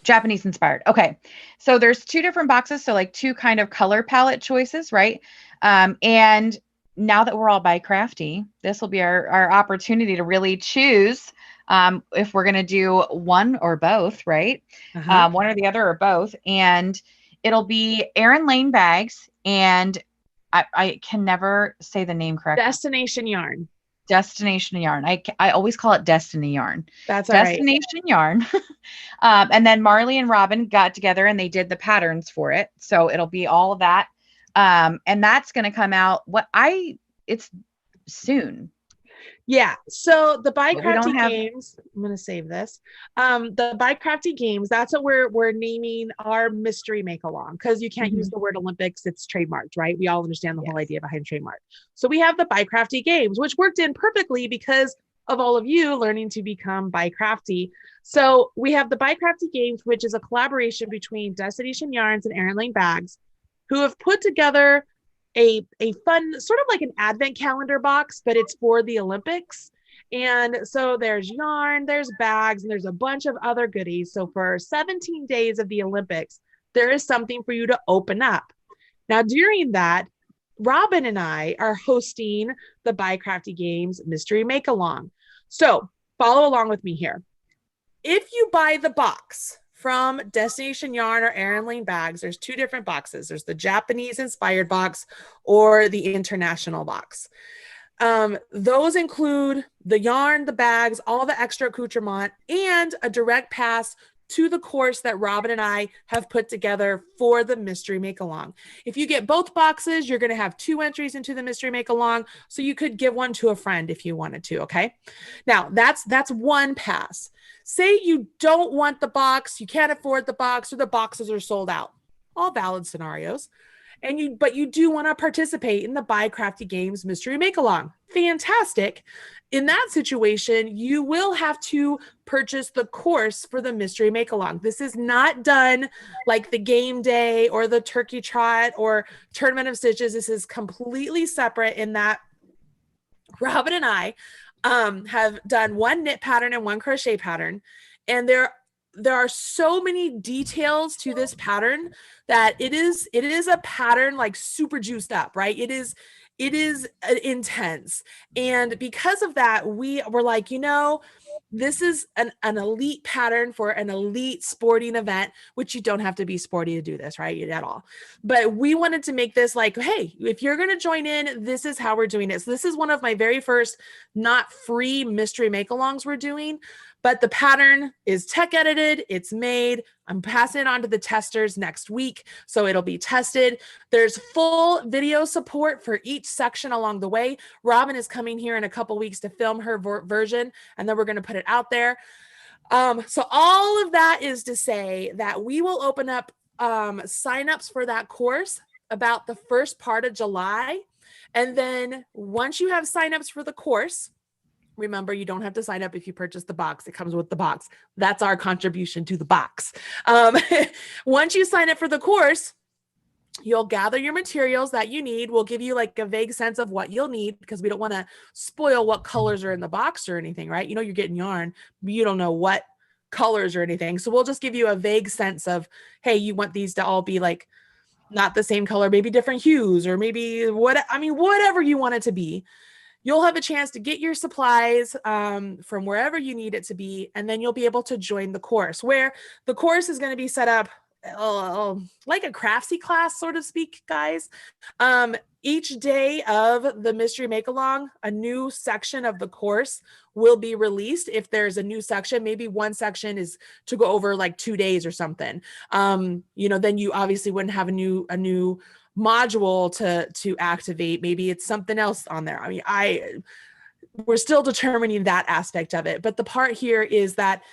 Japanese inspired. Okay. So there's two different boxes, so like two kind of color palette choices, right? And now that we're all BiCrafty, this will be our opportunity to really choose if we're going to do one or both, right? Uh-huh. One or the other or both. And it'll be Erin Lane bags. And I can never say the name correctly. Destination yarn. Destination Yarn. I always call it Destiny Yarn. That's all right. Destination Yarn. And then Marley and Robin got together and they did the patterns for it. So it'll be all of that. And that's going to come out it's soon, Yeah. So the but we don't BiCrafty have. games, I'm gonna save this. The BiCrafty games, that's what we're naming our mystery make along because you can't use Mhm. the word Olympics, it's trademarked, right? We all understand the whole Yes. idea behind trademark. So we have the BiCrafty games, which worked in perfectly because of all of you learning to become BiCrafty. So we have the BiCrafty games, which is a collaboration between Destination Yarns and Erin Lane Bags, who have put together a fun sort of like an advent calendar box, but it's for the Olympics. And so there's yarn, there's bags, and there's a bunch of other goodies. So for 17 days of the Olympics, there is something for you to open up. Now, during that, Robin and I are hosting the BiCrafty Games Mystery Make Along. So follow along with me here. If you buy the box from Destination Yarn or Erin Lane Bags, there's two different boxes. There's the Japanese inspired box or the international box. Those include the yarn, the bags, all the extra accoutrement, and a direct pass to the course that Robin and I have put together for the Mystery Make Along. If you get both boxes, you're going to have 2 entries into the Mystery Make Along, so you could give one to a friend if you wanted to, okay? Now, that's one pass. Say you don't want the box, you can't afford the box, or the boxes are sold out. All valid scenarios. But you do want to participate in the BiCrafty Games Mystery Make Along. Fantastic. In that situation, you will have to purchase the course for the Mystery Make Along. This is not done like the game day or the turkey trot or tournament of stitches. This is completely separate in that Robin and I have done one knit pattern and one crochet pattern, and there are so many details to this pattern that it is a pattern like super juiced up, right? It is intense, and because of that, we were like, this is an elite pattern for an elite sporting event, which you don't have to be sporty to do this, right? At all. But we wanted to make this like, hey, if you're going to join in, this is how we're doing it. So this is one of my very first not free mystery make-alongs we're doing, but the pattern is tech edited, it's made. I'm passing it on to the testers next week, so it'll be tested. There's full video support for each section along the way. Robin is coming here in a couple weeks to film her version, and then we're going to put it out there. So all of that is to say that we will open up signups for that course about the first part of July. And then once you have signups for the course, remember, you don't have to sign up if you purchase the box. It comes with the box. That's our contribution to the box. Once you sign up for the course, you'll gather your materials that you need. We'll give you like a vague sense of what you'll need because we don't want to spoil what colors are in the box or anything, right? You're getting yarn, but you don't know what colors or anything. So we'll just give you a vague sense of, hey, you want these to all be like not the same color, maybe different hues, or maybe whatever you want it to be. You'll have a chance to get your supplies from wherever you need it to be, and then you'll be able to join the course, where the course is going to be set up like a craftsy class, sort of speak, guys. Each day of the Mystery Make-Along, a new section of the course will be released. If there's a new section, maybe one section is to go over like 2 days or something. Then you obviously wouldn't have a new module to activate. Maybe it's something else on there. We're still determining that aspect of it, but the part here is that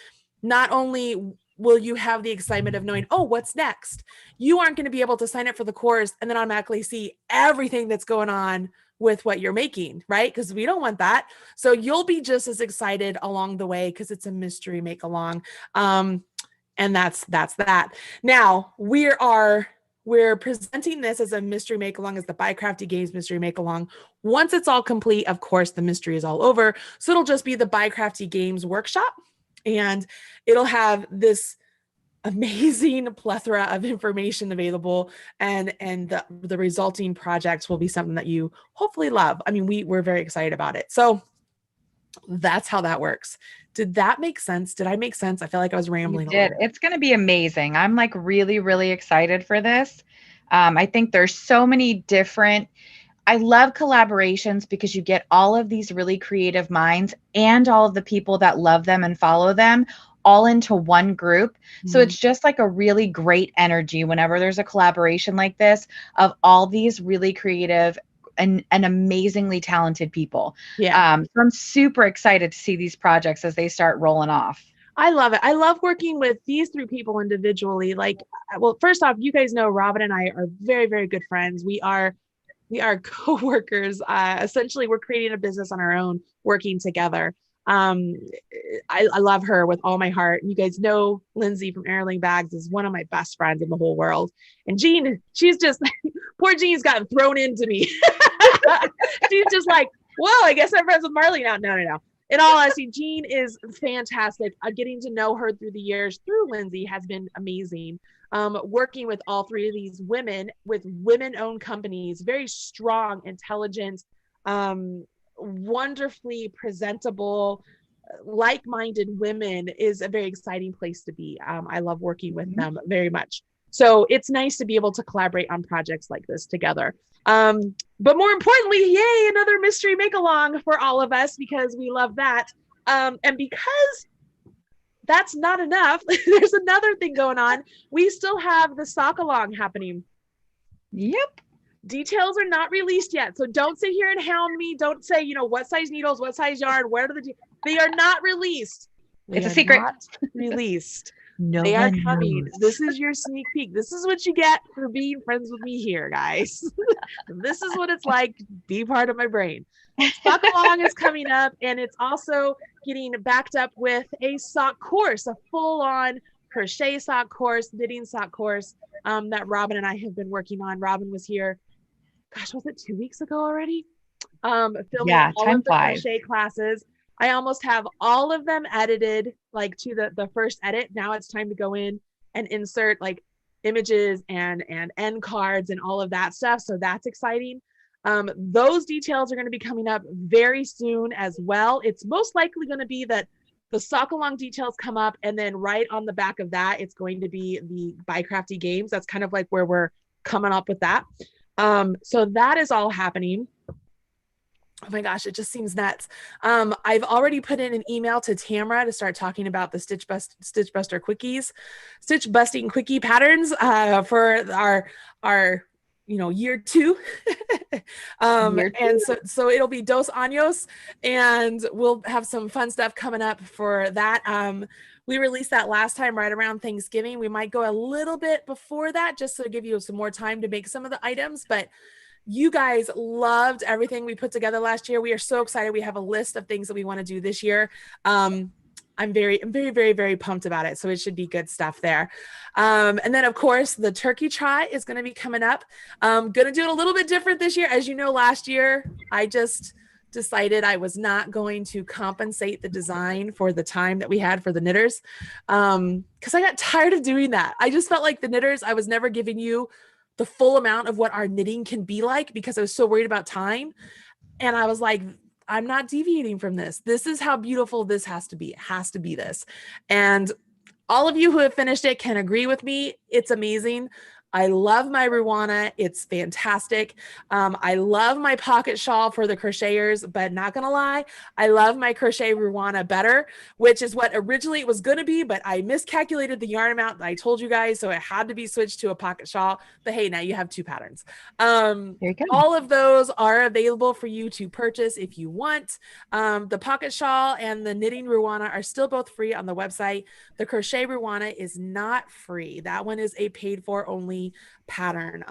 not only will you have the excitement of knowing, oh, what's next, you aren't going to be able to sign up for the course and then automatically see everything that's going on with what you're making, right? Because we don't want that. So you'll be just as excited along the way because it's a mystery make along. And that's that. Now we're presenting this as a mystery make along, as the BiCrafty Games mystery make along. Once it's all complete, of course, the mystery is all over. So it'll just be the BiCrafty Games workshop, and it'll have this amazing plethora of information available, and the resulting projects will be something that you hopefully love. I mean, we're very excited about it. So that's how that works. Did that make sense? Did I make sense? I feel like I was rambling You a did. little bit. It's going to be amazing. I'm like really, really excited for this. I think there's so many different, I love collaborations because you get all of these really creative minds and all of the people that love them and follow them all into one group. So Mhm. it's just like a really great energy whenever there's a collaboration like this of all these really creative and amazingly talented people. Yeah. So I'm super excited to see these projects as they start rolling off. I love it. I love working with these three people individually. Like, well, first off, you guys know Robin and I are very, very good friends. We are co-workers. Essentially, we're creating a business on our own, working together. Um, I love her with all my heart. You guys know Lindsay from Airling Bags is one of my best friends in the whole world. And Jean, she's just, poor Jean's gotten thrown into me. She's just like, whoa, I guess I'm friends with Marley now. No, no, no. In all honesty, Jean is fantastic. Getting to know her through the years through Lindsay has been amazing. Working with all three of these women with women-owned companies, very strong, intelligent, wonderfully presentable, like-minded women is a very exciting place to be. I love working with them very much. So it's nice to be able to collaborate on projects like this together. But more importantly, yay, another mystery make along for all of us because we love that. And because that's not enough, there's another thing going on. We still have the sock along happening. Yep. Details are not released yet. So don't sit here and hound me. Don't say, what size needles, what size yarn, where are they are not released. It's a secret. Not released. No They are one coming. knows. This is your sneak peek. This is what you get for being friends with me here, guys. This is what it's like to be part of my brain. Sock along is coming up, and it's also getting backed up with a sock course, a full-on crochet sock course, knitting sock course that Robin and I have been working on. Robin was here, gosh, was it 2 weeks ago already? Filming all time of the flies. crochet classes. I almost have all of them edited, like to the first edit. Now it's time to go in and insert like images and end cards and all of that stuff. So that's exciting. Those details are going to be coming up very soon as well. It's most likely going to be that the sock along details come up, and then right on the back of that, it's going to be the BiCrafty Games. That's kind of like where we're coming up with that. So that is all happening. Oh my gosh, it just seems nuts. I've already put in an email to Tamara to start talking about the Stitch Busting quickie patterns for our year 2. And so it'll be Dos Años, and we'll have some fun stuff coming up for that. We released that last time right around Thanksgiving. We might go a little bit before that just to give you some more time to make some of the items, but you guys loved everything we put together last year. We are so excited. We have a list of things that we want to do this year. I'm very, very, very pumped about it. So it should be good stuff there. And then of course the turkey trot is going to be coming up. I'm going to do it a little bit different this year. As you know, last year, I just decided I was not going to compensate the design for the time that we had for the knitters. Cause I got tired of doing that. I just felt like the knitters, I was never giving you the full amount of what our knitting can be like because I was so worried about time. And I was like, I'm not deviating from this. This is how beautiful this has to be. It has to be this. And all of you who have finished it can agree with me. It's amazing. I love my Ruana. It's fantastic. I love my pocket shawl for the crocheters, but not gonna lie, I love my crochet Ruana better, which is what originally it was gonna be, but I miscalculated the yarn amount that I told you guys, so it had to be switched to a pocket shawl. But hey, now you have 2 patterns. There you go. All of those are available for you to purchase if you want. The pocket shawl and the knitting Ruana are still both free on the website. The crochet Ruana is not free. That one is a paid for only family pattern.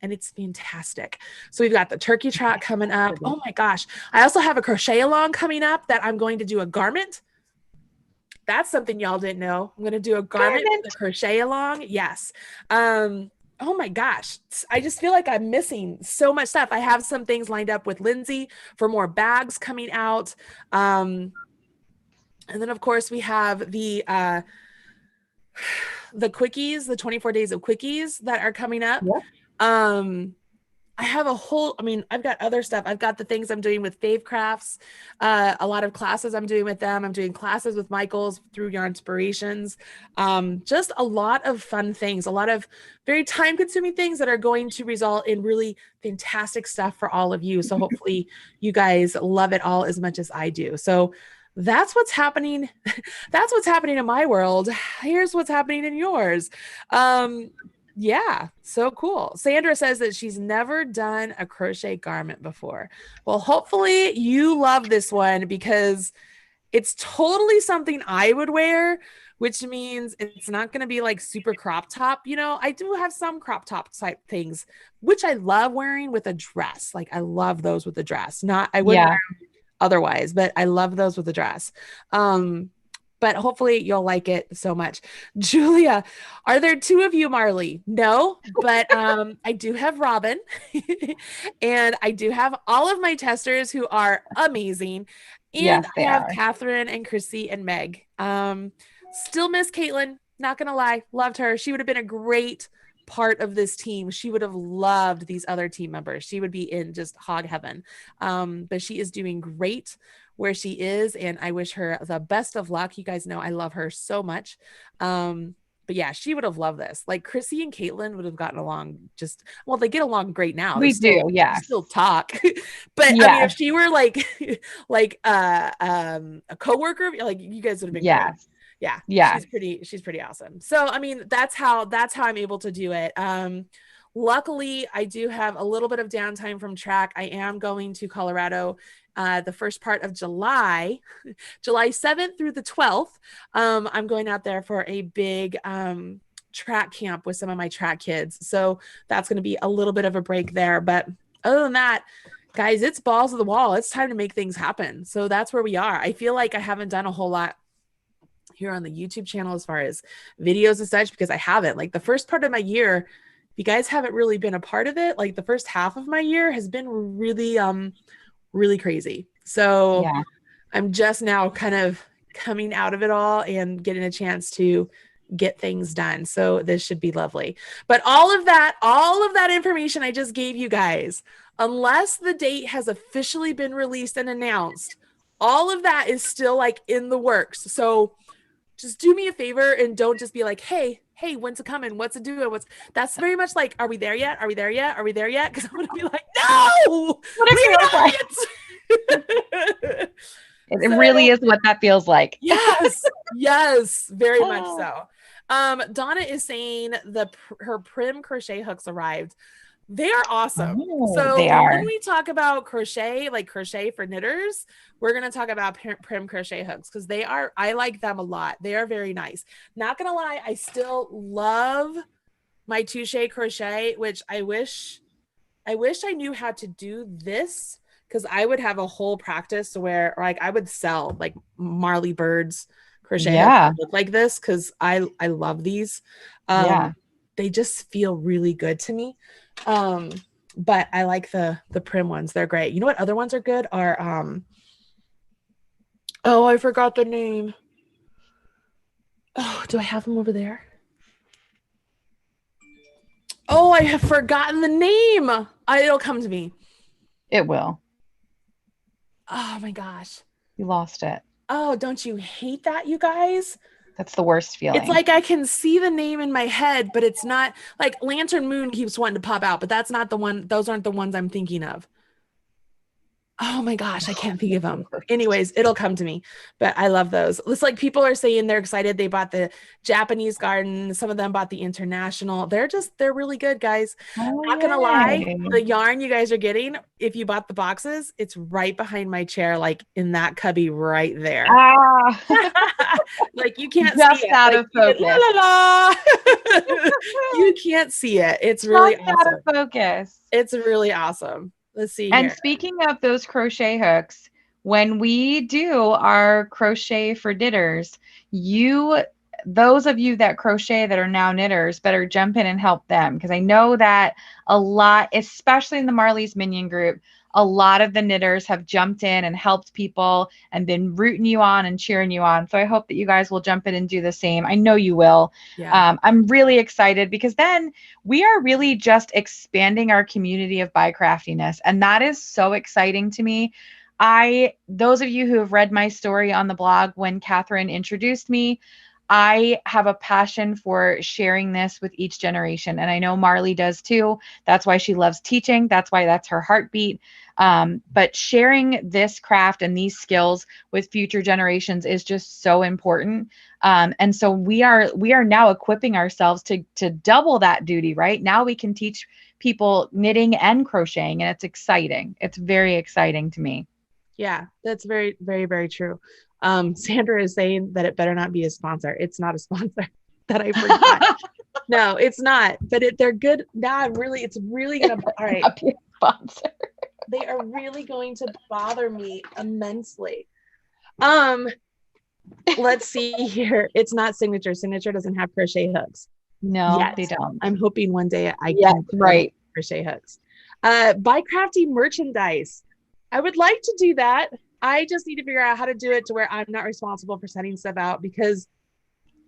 And it's fantastic. So we've got the turkey trot coming up. Oh my gosh. I also have a crochet along coming up that I'm going to do a garment. That's something y'all didn't know. I'm going to do a garment with a crochet along. Yes. Oh my gosh. I just feel like I'm missing so much stuff. I have some things lined up with Lindsay for more bags coming out. And then of course we have the quickies, the 24 days of quickies that are coming up. Yep. I have I've got other stuff. I've got the things I'm doing with Fave Crafts, a lot of classes I'm doing with them. I'm doing classes with Michaels through Yarn Inspirations. Just a lot of fun things, a lot of very time consuming things that are going to result in really fantastic stuff for all of you. So hopefully you guys love it all as much as I do. So that's what's happening. That's what's happening in my world. Here's what's happening in yours. Yeah, so cool. Sandra says that she's never done a crochet garment before. Well, hopefully you love this one because it's totally something I would wear, which means it's not going to be like super crop top. You know, I do have some crop top type things, which I love wearing with a dress. Like I love those with a dress. I wouldn't wear them otherwise, but I love those with a dress. But hopefully you'll like it so much. Julia, are there two of you, Marley? No, but I do have Robin and I do have all of my testers who are amazing. And yes, I have Catherine and Chrissy and Meg. Still miss Caitlin, not gonna lie, loved her. She would have been a great part of this team. She would have loved these other team members. She would be in just hog heaven. But she is doing great where she is, and I wish her the best of luck. You guys know I love her so much. But yeah, she would have loved this. Like Chrissy and Caitlin would have gotten along they get along great now. We still talk. But yeah. I mean, if she were like a coworker, like you guys would have been great. Yeah. She's pretty awesome. So, I mean, that's how I'm able to do it. Luckily I do have a little bit of downtime from track. I am going to Colorado, the first part of July 7th through the 12th. I'm going out there for a big, track camp with some of my track kids. So that's going to be a little bit of a break there. But other than that, guys, it's balls to the wall. It's time to make things happen. So that's where we are. I feel like I haven't done a whole lot here on the YouTube channel as far as videos and such, because I haven't. Like the first part of my year, if you guys haven't really been a part of it, like the first half of my year has been really crazy. So yeah. I'm just now kind of coming out of it all and getting a chance to get things done. So this should be lovely. But all of that information I just gave you guys, unless the date has officially been released and announced, all of that is still like in the works. So just do me a favor and don't just be like, hey, when's it coming? What's it doing? That's very much like, are we there yet? Are we there yet? Are we there yet? Because I'm going to be like, no, it really is what that feels like. Yes, very much so. Donna is saying her Prim crochet hooks arrived. They are awesome. When we talk about crochet, like crochet for knitters, we're going to talk about Prim crochet hooks because I like them a lot. They are very nice. Not going to lie, I still love my Touche crochet, which I wish I knew how to do this because I would have a whole practice where like I would sell like Marley Bird's crochet hooks that look like this because I love these. They just feel really good to me. But I like the Prim ones. They're great. You know what other ones are good are I forgot the name. Oh, do I have them over there? Oh, I have forgotten the name. It'll come to me. It will. Oh my gosh. You lost it. Oh, don't you hate that, you guys? That's the worst feeling. It's like I can see the name in my head, but it's not like Lantern Moon keeps wanting to pop out, but that's not the one. Those aren't the ones I'm thinking of. Oh my gosh, I can't think of them. Anyways, it'll come to me. But I love those. It's like people are saying they're excited. They bought the Japanese garden. Some of them bought the international. They're really good, guys. Oh, Not gonna lie, yay. the yarn you guys are getting, if you bought the boxes, it's right behind my chair, like in that cubby right there. Ah, Like you can't just see it. out Like of la focus. la la. You can't see it. It's really Just out of awesome. focus. It's really awesome. Let's see And here. speaking of those crochet hooks, when we do our crochet for knitters, those of you that crochet that are now knitters better jump in and help them, because I know that a lot, especially in the Marley's Minion group, a lot of the knitters have jumped in and helped people and been rooting you on and cheering you on. So I hope that you guys will jump in and do the same. I know you will. Yeah. I'm really excited because then we are really just expanding our community of BiCraftiness. And that is so exciting to me. Those of you who have read my story on the blog when Catherine introduced me, I have a passion for sharing this with each generation. And I know Marley does too. That's why she loves teaching. That's why that's her heartbeat. But sharing this craft and these skills with future generations is just so important. And so we are now equipping ourselves to double that duty, right? Now we can teach people knitting and crocheting, and it's exciting. It's very exciting to me. Yeah, that's very, very, very true. Sandra is saying that it better not be a sponsor. It's not a sponsor that I forgot. No, it's not, but they're good. Now it's really going to, all right. Not be a sponsor. They are really going to bother me immensely. Let's see here. It's not Signature. Signature doesn't have crochet hooks. No, yet. they don't. I'm hoping one day I Yeah, can right. crochet hooks. BiCrafty merchandise. I would like to do that. I just need to figure out how to do it to where I'm not responsible for sending stuff out, because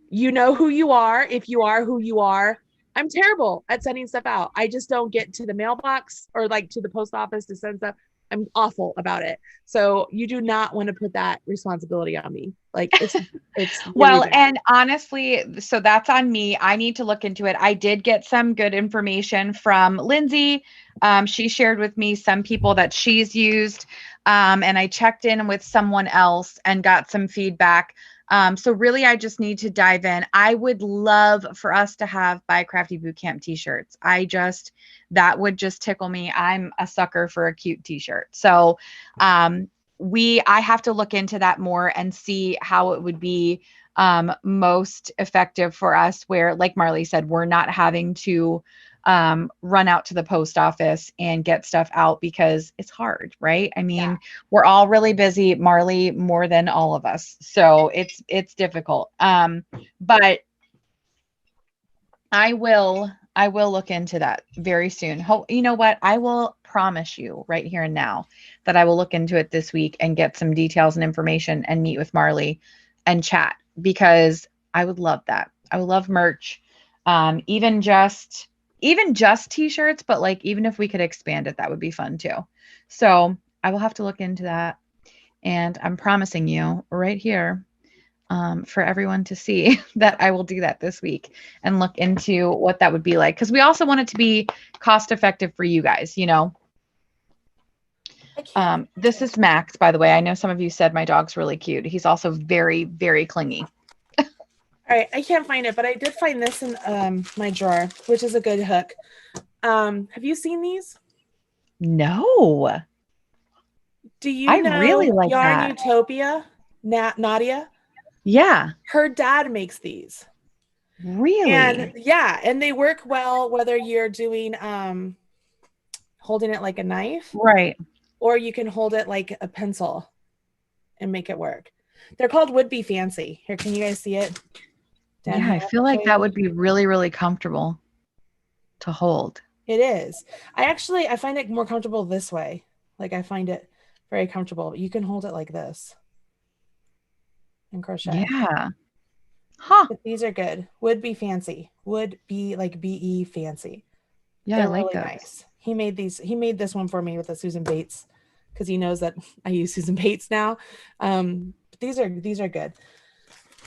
you know who you are. If you are who you are, I'm terrible at sending stuff out. I just don't get to the mailbox or like to the post office to send stuff. I'm awful about it. So you do not want to put that responsibility on me. Like it's well, really and honestly, so that's on me. I need to look into it. I did get some good information from Lindsay. She shared with me some people that she's used. And I checked in with someone else and got some feedback. So really, I just need to dive in. I would love for us to have BiCrafty Bootcamp t-shirts. That would just tickle me. I'm a sucker for a cute t-shirt. So I have to look into that more and see how it would be most effective for us, where, like Marley said, we're not having to run out to the post office and get stuff out, because it's hard, right? I mean, we're all really busy, Marley more than all of us. So it's difficult. But I will look into that very soon. You know what? I will promise you right here and now that I will look into it this week and get some details and information and meet with Marley and chat, because I would love that. I would love merch. Even just t-shirts, but like, even if we could expand it, that would be fun too. So I will have to look into that. And I'm promising you right here, for everyone to see, that I will do that this week and look into what that would be like. Because we also want it to be cost effective for you guys, you know. This is Max, by the way. I know some of you said my dog's really cute. He's also very, very clingy. All right, I can't find it, but I did find this in my drawer, which is a good hook. Have you seen these? No. Do you know really like Yarn that. Utopia? Nadia? Yeah. Her dad makes these. Really? And they work well whether you're doing holding it like a knife, right, or you can hold it like a pencil and make it work. They're called Would Be Fancy. Here, can you guys see it? I feel like that would be really, really comfortable to hold. It is. I find it more comfortable this way. Like, I find it very comfortable. You can hold it like this and crochet. Yeah. Huh. But these are good. Would Be Fancy. Would be like BE fancy. Yeah, They're I like really those. nice. He made this one for me with a Susan Bates, because he knows that I use Susan Bates now. These are good.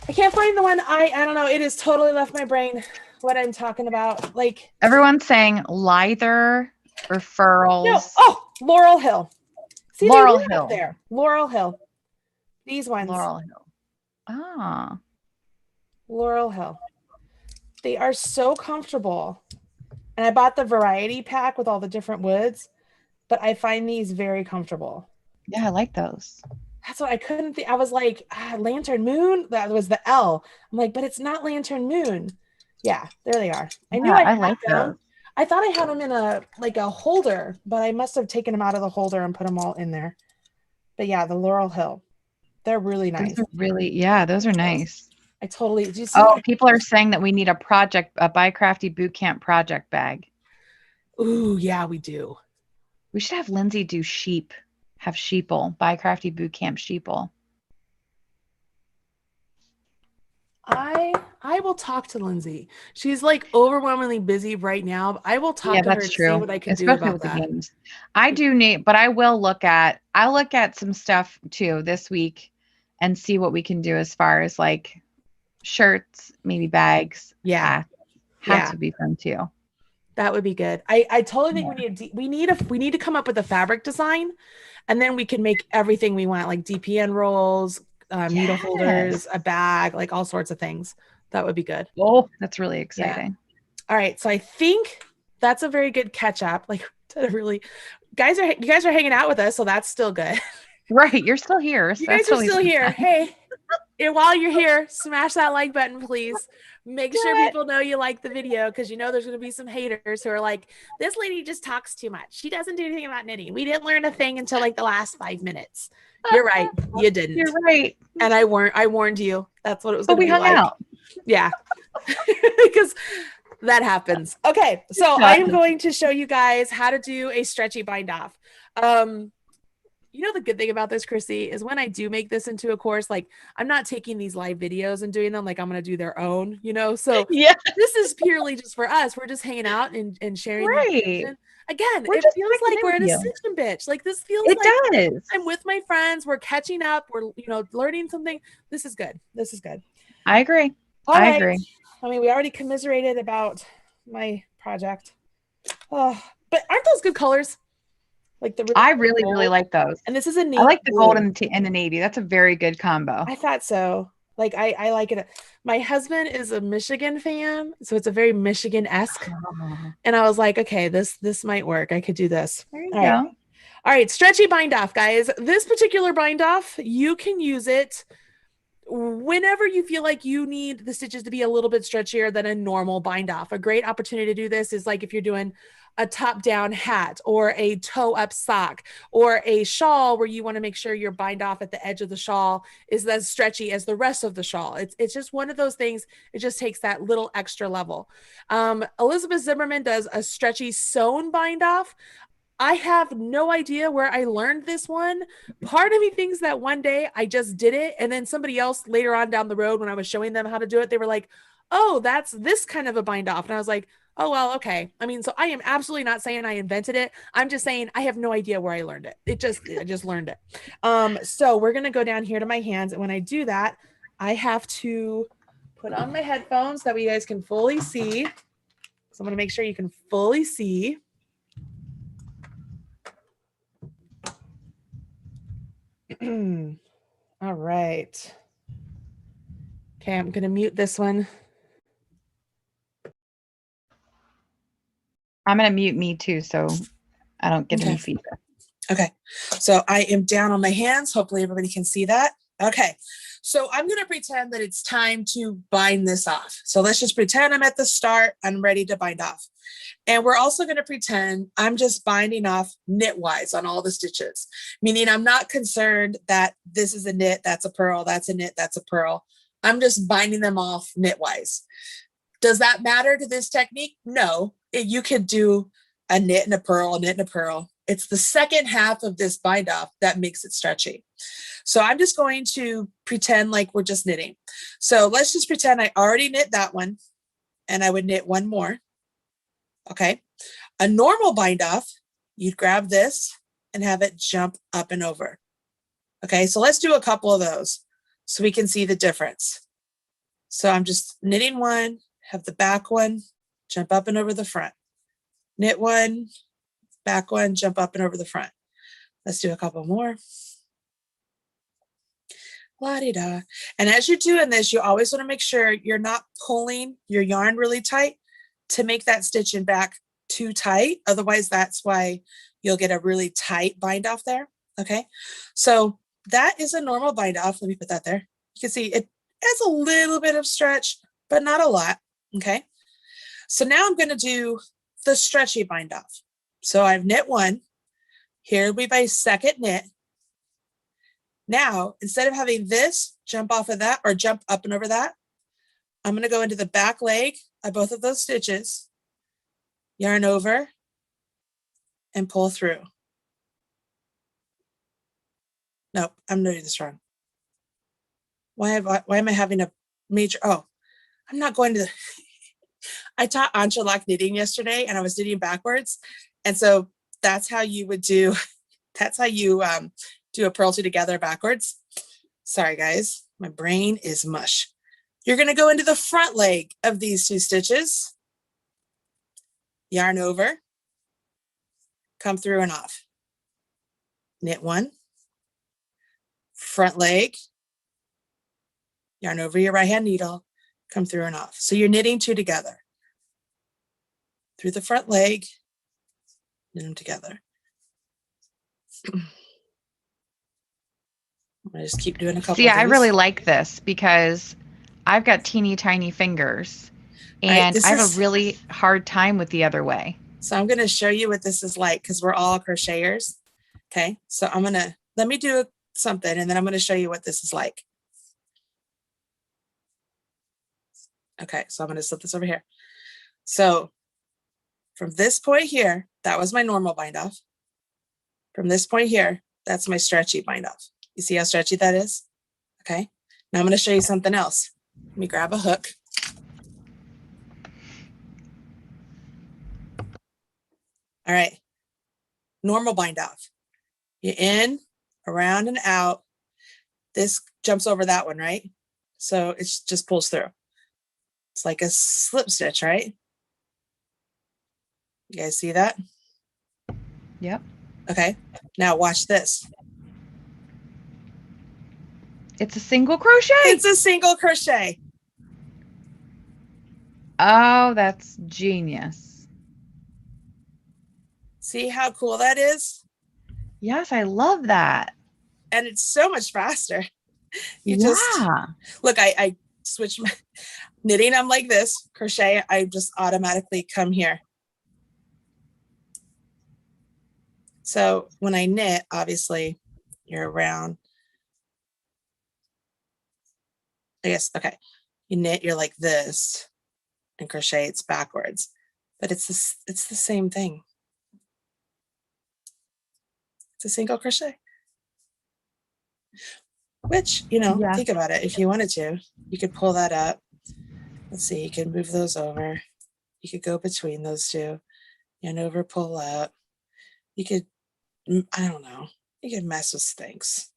I can't find the one. I don't know. It has totally left my brain what I'm talking about. Like, everyone's saying Lither or Furls. No. Oh, Laurel Hill. See, they Laurel were up Hill. there. Laurel Hill. These ones. Laurel Hill. Ah. Laurel Hill. They are so comfortable. And I bought the variety pack with all the different woods, but I find these very comfortable. Yeah, I like those. That's what I couldn't think. I was like, Lantern Moon. That was the L. I'm like, but it's not Lantern Moon. Yeah, there they are. I knew Yeah, I I had like them. those. I thought I had them in a holder, but I must have taken them out of the holder and put them all in there. But yeah, the Laurel Hill. They're really nice. Those are really, yeah, those are nice. I totally, do you see? Oh, people are saying that we need a BiCrafty Bootcamp project bag. Ooh, yeah, we do. We should have Lindsay do have sheeple, BiCrafty Bootcamp sheeple. I will talk to Lindsay. She's like overwhelmingly busy right now. But I will talk Yeah, to her that's and see true. what I can do Especially about with the that. games. I do need, but I'll look at some stuff too this week and see what we can do as far as like shirts, maybe bags, Yeah. hats. Hats would be fun too. That would be good. I totally think Yeah. we need to come up with a fabric design, and then we can make everything we want, like DPN rolls, needle holders, a bag, like all sorts of things. That would be good. Oh, that's really Yeah. exciting. All right, so I think that's a very good catch up. Like, really, you guys are hanging out with us, so that's still good. Right, you're still here. So You that's guys are always still here. fun. Hey, and while you're here, smash that like button, please. Make Do sure it. people know you like the video, because you know there's going to be some haters who are like, this lady just talks too much. She doesn't do anything about knitting. We didn't learn a thing until like the last 5 minutes. You're right. You didn't. You're right. And I warned you. That's what it was But going to we be hung like. out. Yeah. Because that happens. Okay. So I am going to show you guys how to do a stretchy bind off. You know, the good thing about this, Chrissy, is when I do make this into a course, like I'm not taking these live videos and doing them like I'm going to do their own, you know? So Yeah. this is purely just for us. We're just hanging out and sharing the Right. information. Again, We're it just feels checking like in we're with at a you. stitching bitch. Like this feels It like does. I'm with my friends. We're catching up. We're, learning something. This is good. This is good. I agree. All I right. agree. I mean, we already commiserated about my project. Oh, but aren't those good colors? Like the I really, really like those. And this is a navy I like the blue. gold and the navy. That's a very good combo. I thought so. Like I like it. My husband is a Michigan fan, so it's a very Michigan-esque. And I was like, okay, this might work. I could do this. There you All go. right. All right, stretchy bind off, guys. This particular bind off, you can use it whenever you feel like you need the stitches to be a little bit stretchier than a normal bind off. A great opportunity to do this is like if you're doing a top down hat or a toe up sock or a shawl where you want to make sure your bind off at the edge of the shawl is as stretchy as the rest of the shawl. It's just one of those things. It just takes that little extra level. Elizabeth Zimmerman does a stretchy sewn bind off. I have no idea where I learned this one. Part of me thinks that one day I just did it. And then somebody else later on down the road, when I was showing them how to do it, they were like, oh, that's this kind of a bind off. And I was like, oh, well, okay. I mean, so I am absolutely not saying I invented it. I'm just saying I have no idea where I learned it. I just learned it. So we're going to go down here to my hands. And when I do that, I have to put on my headphones so that you guys can fully see. So I'm going to make sure you can fully see. All right. Okay, I'm going to mute this one. I'm going to mute me too, so I don't get any feedback. Okay, so I am down on my hands. Hopefully everybody can see that. Okay, so I'm going to pretend that it's time to bind this off. So let's just pretend I'm at the start. I'm ready to bind off. And we're also going to pretend I'm just binding off knitwise on all the stitches, meaning I'm not concerned that this is a knit, that's a purl, that's a knit, that's a purl. I'm just binding them off knitwise. Does that matter to this technique? No. You could do a knit and a purl, a knit and a purl. It's the second half of this bind off that makes it stretchy. So I'm just going to pretend like we're just knitting. So let's just pretend I already knit that one and I would knit one more. Okay. A normal bind off, you'd grab this and have it jump up and over. Okay. So let's do a couple of those so we can see the difference. So I'm just knitting one, have the back one, jump up and over the front. Knit one, back one, jump up and over the front. Let's do a couple more. La-di-da. And as you're doing this, you always want to make sure you're not pulling your yarn really tight to make that stitching back too tight. Otherwise, that's why you'll get a really tight bind off there. Okay, so that is a normal bind off. Let me put that there. You can see it has a little bit of stretch, but not a lot. Okay, so now I'm going to do the stretchy bind off. So I've knit one. Here will be my second knit. Now, instead of having this jump off of that or jump up and over that, I'm going to go into the back leg of both of those stitches, yarn over, and pull through. Nope, I'm doing this wrong. Why am I having a major, oh, I'm not going to the, I taught Ancha-lock knitting yesterday and I was knitting backwards. And so that's how you would do, that's how you do a purl two together backwards. Sorry guys, my brain is mush. You're going to go into the front leg of these two stitches, yarn over, come through and off. Knit one, front leg, yarn over your right hand needle, come through and off. So you're knitting two together. Through the front leg, knit them together. I'm gonna just keep doing a couple. See, of these. I really like this because I've got teeny tiny fingers and I have a really hard time with the other way. So I'm going to show you what this is like because we're all crocheters. Okay, so I'm going to, let me do something and then I'm going to show you what this is like. Okay, so I'm going to slip this over here. So from this point here, that was my normal bind off. From this point here, that's my stretchy bind off. You see how stretchy that is? Okay, now I'm going to show you something else. Let me grab a hook. All right, normal bind off. You're in, around and out. This jumps over that one, right? So it just pulls through. It's like a slip stitch, right? You guys see that? Yep. Okay, now watch this. It's a single crochet. It's a single crochet. Oh, that's genius. See how cool that is? Yes, I love that. And it's so much faster. You yeah. just look, I switch my knitting. I'm like this, crochet. I just automatically come here. So when I knit, obviously you're around. I guess, okay. You knit, you're like this, and crochet, it's backwards. But it's the same thing. It's a single crochet. Which, you know, yeah. Think about it. If you wanted to, you could pull that up. Let's see, you can move those over. You could go between those two. And over, pull up. You could, I don't know. You could mess with things.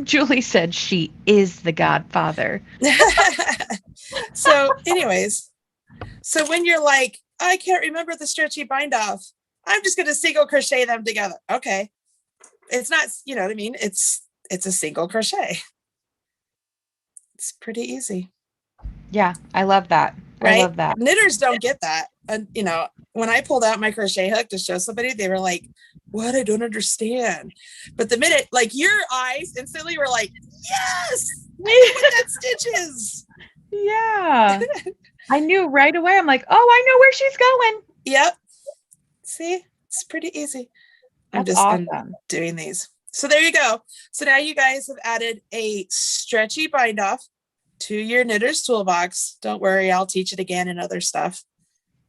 Julie said she is the godfather. So anyways, so when you're like, I can't remember the stretchy bind off, I'm just going to single crochet them together. Okay. It's not, you know what I mean? It's a single crochet. It's pretty easy. Yeah, I love that. Right? I love that. Knitters don't get that. And, you know, when I pulled out my crochet hook to show somebody, they were like, what? I don't understand. But the minute, like your eyes instantly were like, yes, I know what that stitch is. Yeah. I knew right away. I'm like, oh, I know where she's going. Yep. See, it's pretty easy. That's I'm awesome. doing these. So there you go. So now you guys have added a stretchy bind off to your knitter's toolbox. Don't worry, I'll teach it again and other stuff.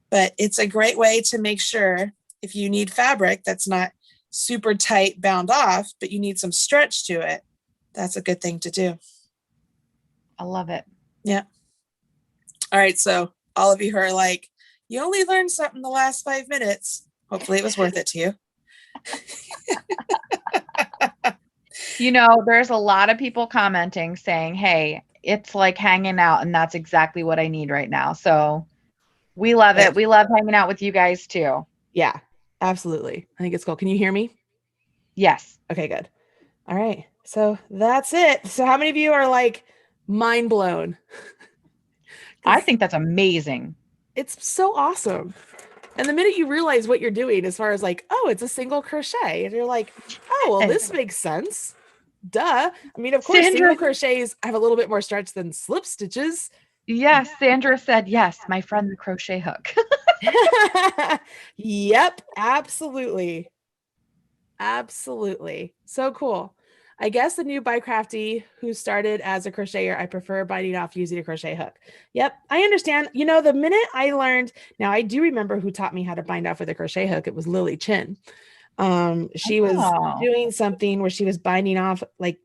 But it's a great way to make sure if you need fabric that's not super tight bound off, but you need some stretch to it, that's a good thing to do. I love it. Yeah. All right. So all of you who are like, you only learned something the last 5 minutes. Hopefully it was worth it to you. You know, there's a lot of people commenting saying, hey, it's like hanging out, and that's exactly what I need right now. So we love it. We love hanging out with you guys too. Yeah, Absolutely. I think it's cool. Can you hear me? Yes. Okay, good. All right. So that's it. So how many of you are like mind blown? I Because think that's amazing. it's so awesome. And the minute you realize what you're doing, as far as like, oh, it's a single crochet, and you're like, oh, well, this Yes. makes sense. Duh. I mean, of course, Sandra, single crochets have a little bit more stretch than slip stitches. yes, Sandra said, yes, my friend, the crochet hook. Yep, absolutely. Absolutely. So cool. I guess the new BiCrafty who started as a crocheter, I prefer binding off using a crochet hook. Yep, I understand. You know, the minute I learned, now I do remember who taught me how to bind off with a crochet hook. It was Lily Chin. She was Oh, doing something where she was binding off like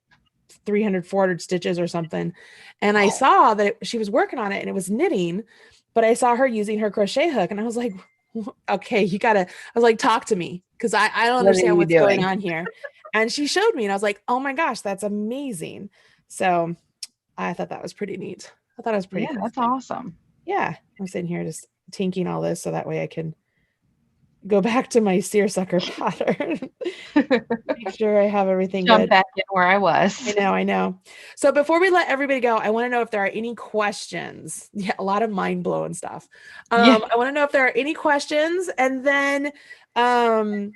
300, 400 stitches or something. And I saw that she was working on it and it was knitting, but I saw her using her crochet hook and I was like, okay, I was like, talk to me because I don't what are understand you what's going doing? on here. And she showed me and I was like, oh my gosh, that's amazing. So I thought that was pretty neat. I thought it was pretty Yeah, cool. that's awesome. Yeah. I'm sitting here just tinking all this so that way I can go back to my seersucker pattern. Make sure I have everything Jump good. back in where I was. I know. So before we let everybody go, I want to know if there are any questions. Yeah, a lot of mind blowing stuff. Yeah. I want to know if there are any questions, and then um,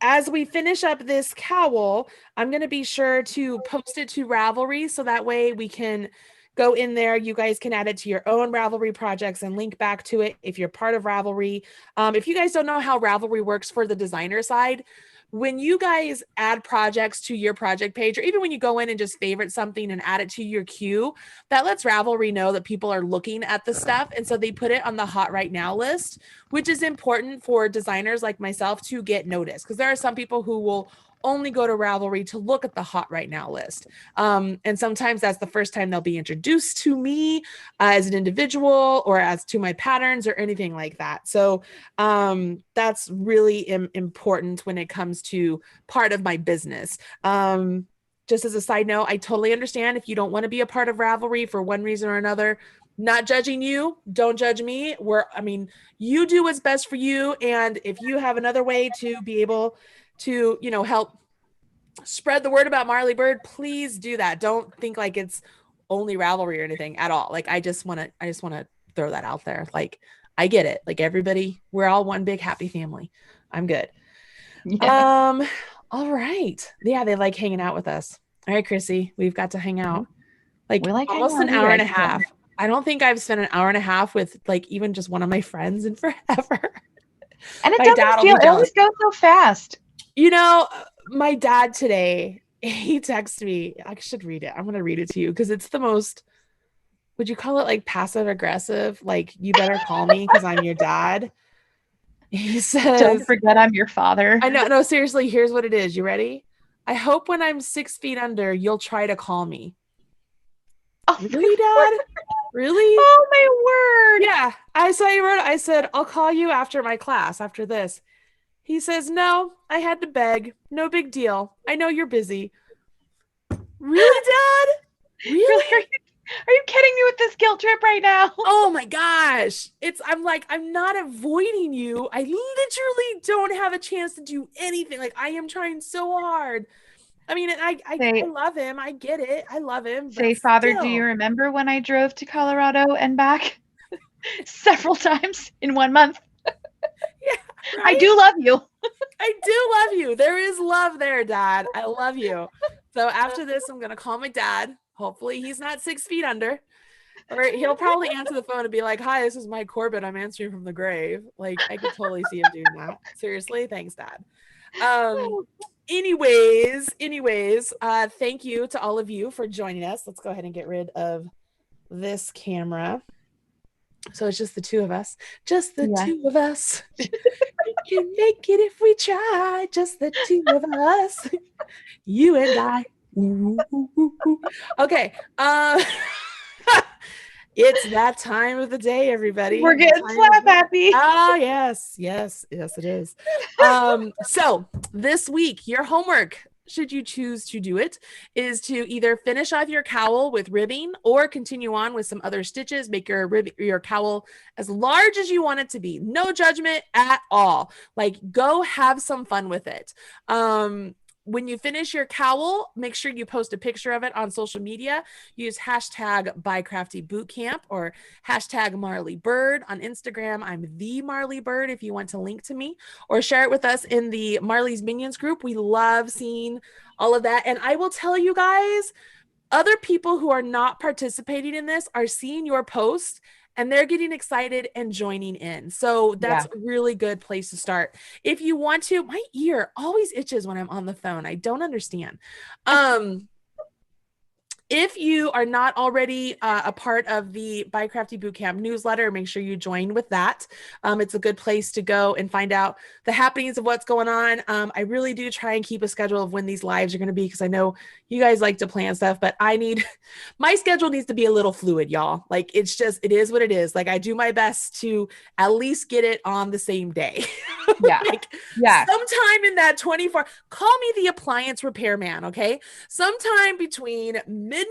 as we finish up this cowl, I'm going to be sure to post it to Ravelry so that way we can go in there. You guys can add it to your own Ravelry projects and link back to it if you're part of Ravelry. If you guys don't know how Ravelry works for the designer side, when you guys add projects to your project page, or even when you go in and just favorite something and add it to your queue, that lets Ravelry know that people are looking at the stuff. And so they put it on the hot right now list, which is important for designers like myself to get noticed. Because there are some people who will only go to Ravelry to look at the hot right now list. And sometimes that's the first time they'll be introduced to me as an individual or as to my patterns or anything like that. So that's really important when it comes to part of my business. Just as a side note, I totally understand if you don't want to be a part of Ravelry for one reason or another. Not judging you, don't judge me. You do what's best for you. And if you have another way to be able to, help spread the word about Marley Bird, please do that. Don't think like it's only Ravelry or anything at all. Like I just want to throw that out there. Like I get it. Like everybody, we're all one big happy family. I'm good. Yeah. All right. Yeah, they like hanging out with us. All right, Chrissy, we've got to hang out. Like We like hanging almost out an with you hour and a guys too. half. I don't think I've spent an hour and a half with like even just one of my friends in forever. And it My dad doesn't will feel, be it jealous. always goes so fast. My dad today, he texted me. I should read it. I'm going to read it to you because it's the most, would you call it like passive aggressive? Like, you better call me because I'm your dad. He Don't says, forget I'm your father. I know, no, seriously, here's what it is. You ready? I hope when I'm 6 feet under, you'll try to call me. Oh my Really, Dad? word. Really? Oh my word. Yeah. I said, I'll call you after my class, after this. He says, no, I had to beg. No big deal. I know you're busy. Really, Dad? Really, Really? are you kidding me with this guilt trip right now? Oh my gosh. I'm like, I'm not avoiding you. I literally don't have a chance to do anything. Like, I am trying so hard. I mean, I Say, love him. I get it. I love him, but say, Father, do you still. remember when I drove to Colorado and back several times in 1 month? Yeah, I right? do love you. I do love you. There is love there, Dad. I love you. So after this, I'm going to call my dad. Hopefully, he's not 6 feet under. Or he'll probably answer the phone and be like, hi, this is Mike Corbett. I'm answering from the grave. Like, I could totally see him doing that. Seriously. Thanks, Dad. Um, anyways, thank you to all of you for joining us. Let's go ahead and get rid of this camera. So it's just the two of us. Just the two of us. We can make it if we try. Just the two of us. You and I. Ooh, ooh, ooh, ooh. Okay. It's that time of the day, everybody. We're getting slap happy. Oh, yes, it is. So this week, your homework, should you choose to do it, is to either finish off your cowl with ribbing or continue on with some other stitches. Make your cowl as large as you want it to be. No judgment at all. Like, go have some fun with it. When you finish your cowl, make sure you post a picture of it on social media. Use hashtag BiCrafty Bootcamp or hashtag Marley Bird on Instagram. I'm the Marley Bird if you want to link to me, or share it with us in the Marley's Minions group. We love seeing all of that. And I will tell you guys, other people who are not participating in this are seeing your post and they're getting excited and joining in. So that's a really good place to start. If you want to, my ear always itches when I'm on the phone. I don't understand. If you are not already a part of the BiCrafty Bootcamp newsletter, make sure you join with that. It's a good place to go and find out the happenings of what's going on. I really do try and keep a schedule of when these lives are going to be, because I know you guys like to plan stuff, but my schedule needs to be a little fluid, y'all. Like, it is what it is. Like, I do my best to at least get it on the same day. Sometime in that 24, call me the appliance repairman, okay? Sometime between midnight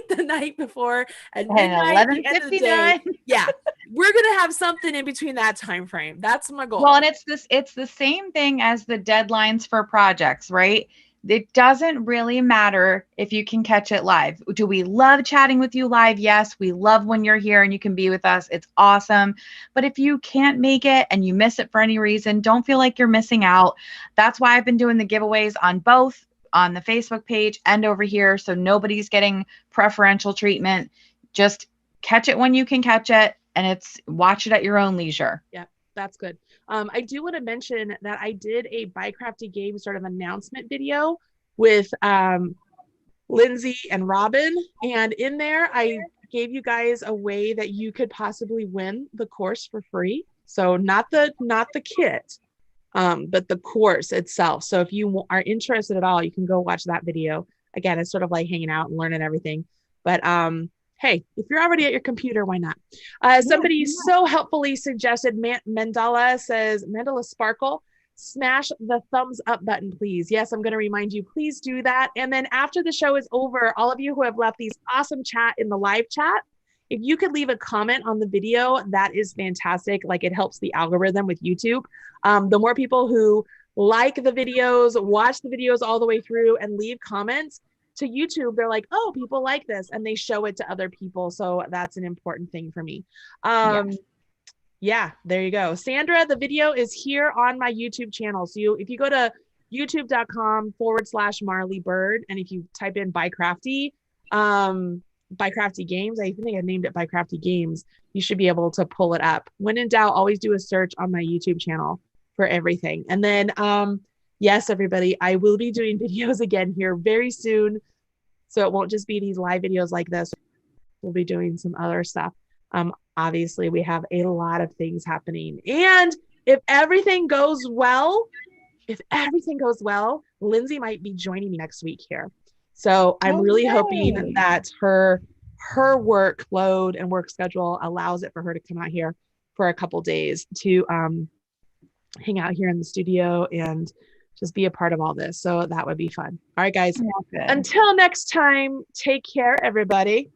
the night before and midnight the end of the day. Yeah, we're gonna have something in between that time frame. That's my goal. Well, and it's the same thing as the deadlines for projects, right? It doesn't really matter if you can catch it live. Do we love chatting with you live? Yes, we love when you're here and you can be with us. It's awesome. But if you can't make it and you miss it for any reason, don't feel like you're missing out. That's why I've been doing the giveaways on both, on the Facebook page and over here. So nobody's getting preferential treatment. Just catch it when you can catch it, and watch it at your own leisure. Yeah, that's good. I do want to mention that I did a BiCrafty game sort of announcement video with Lindsay and Robin. And in there, I gave you guys a way that you could possibly win the course for free. So not the kit, but the course itself. So if you are interested at all, you can go watch that video. Again, it's sort of like hanging out and learning everything. But hey, if you're already at your computer, why not? Somebody so helpfully suggested, Mandela says, Mandela Sparkle, smash the thumbs up button, please. Yes, I'm going to remind you, please do that. And then after the show is over, all of you who have left these awesome chat in the live chat, if you could leave a comment on the video, that is fantastic. Like, it helps the algorithm with YouTube. The more people who like the videos, watch the videos all the way through and leave comments, to YouTube, they're like, oh, people like this, and they show it to other people. So that's an important thing for me. Yeah, there you go. Sandra, the video is here on my YouTube channel. So if you go to youtube.com/Marley Bird, and if you type in BiCrafty, BiCrafty Games, I think I named it BiCrafty Games, you should be able to pull it up. When in doubt, always do a search on my YouTube channel for everything. And then yes, everybody, I will be doing videos again here very soon. So it won't just be these live videos like this. We'll be doing some other stuff. Obviously, we have a lot of things happening. And if everything goes well, Lindsay might be joining me next week here. So I'm really hoping that her workload and work schedule allows it for her to come out here for a couple days to hang out here in the studio and just be a part of all this. So that would be fun. All right, guys. Until next time, take care, everybody.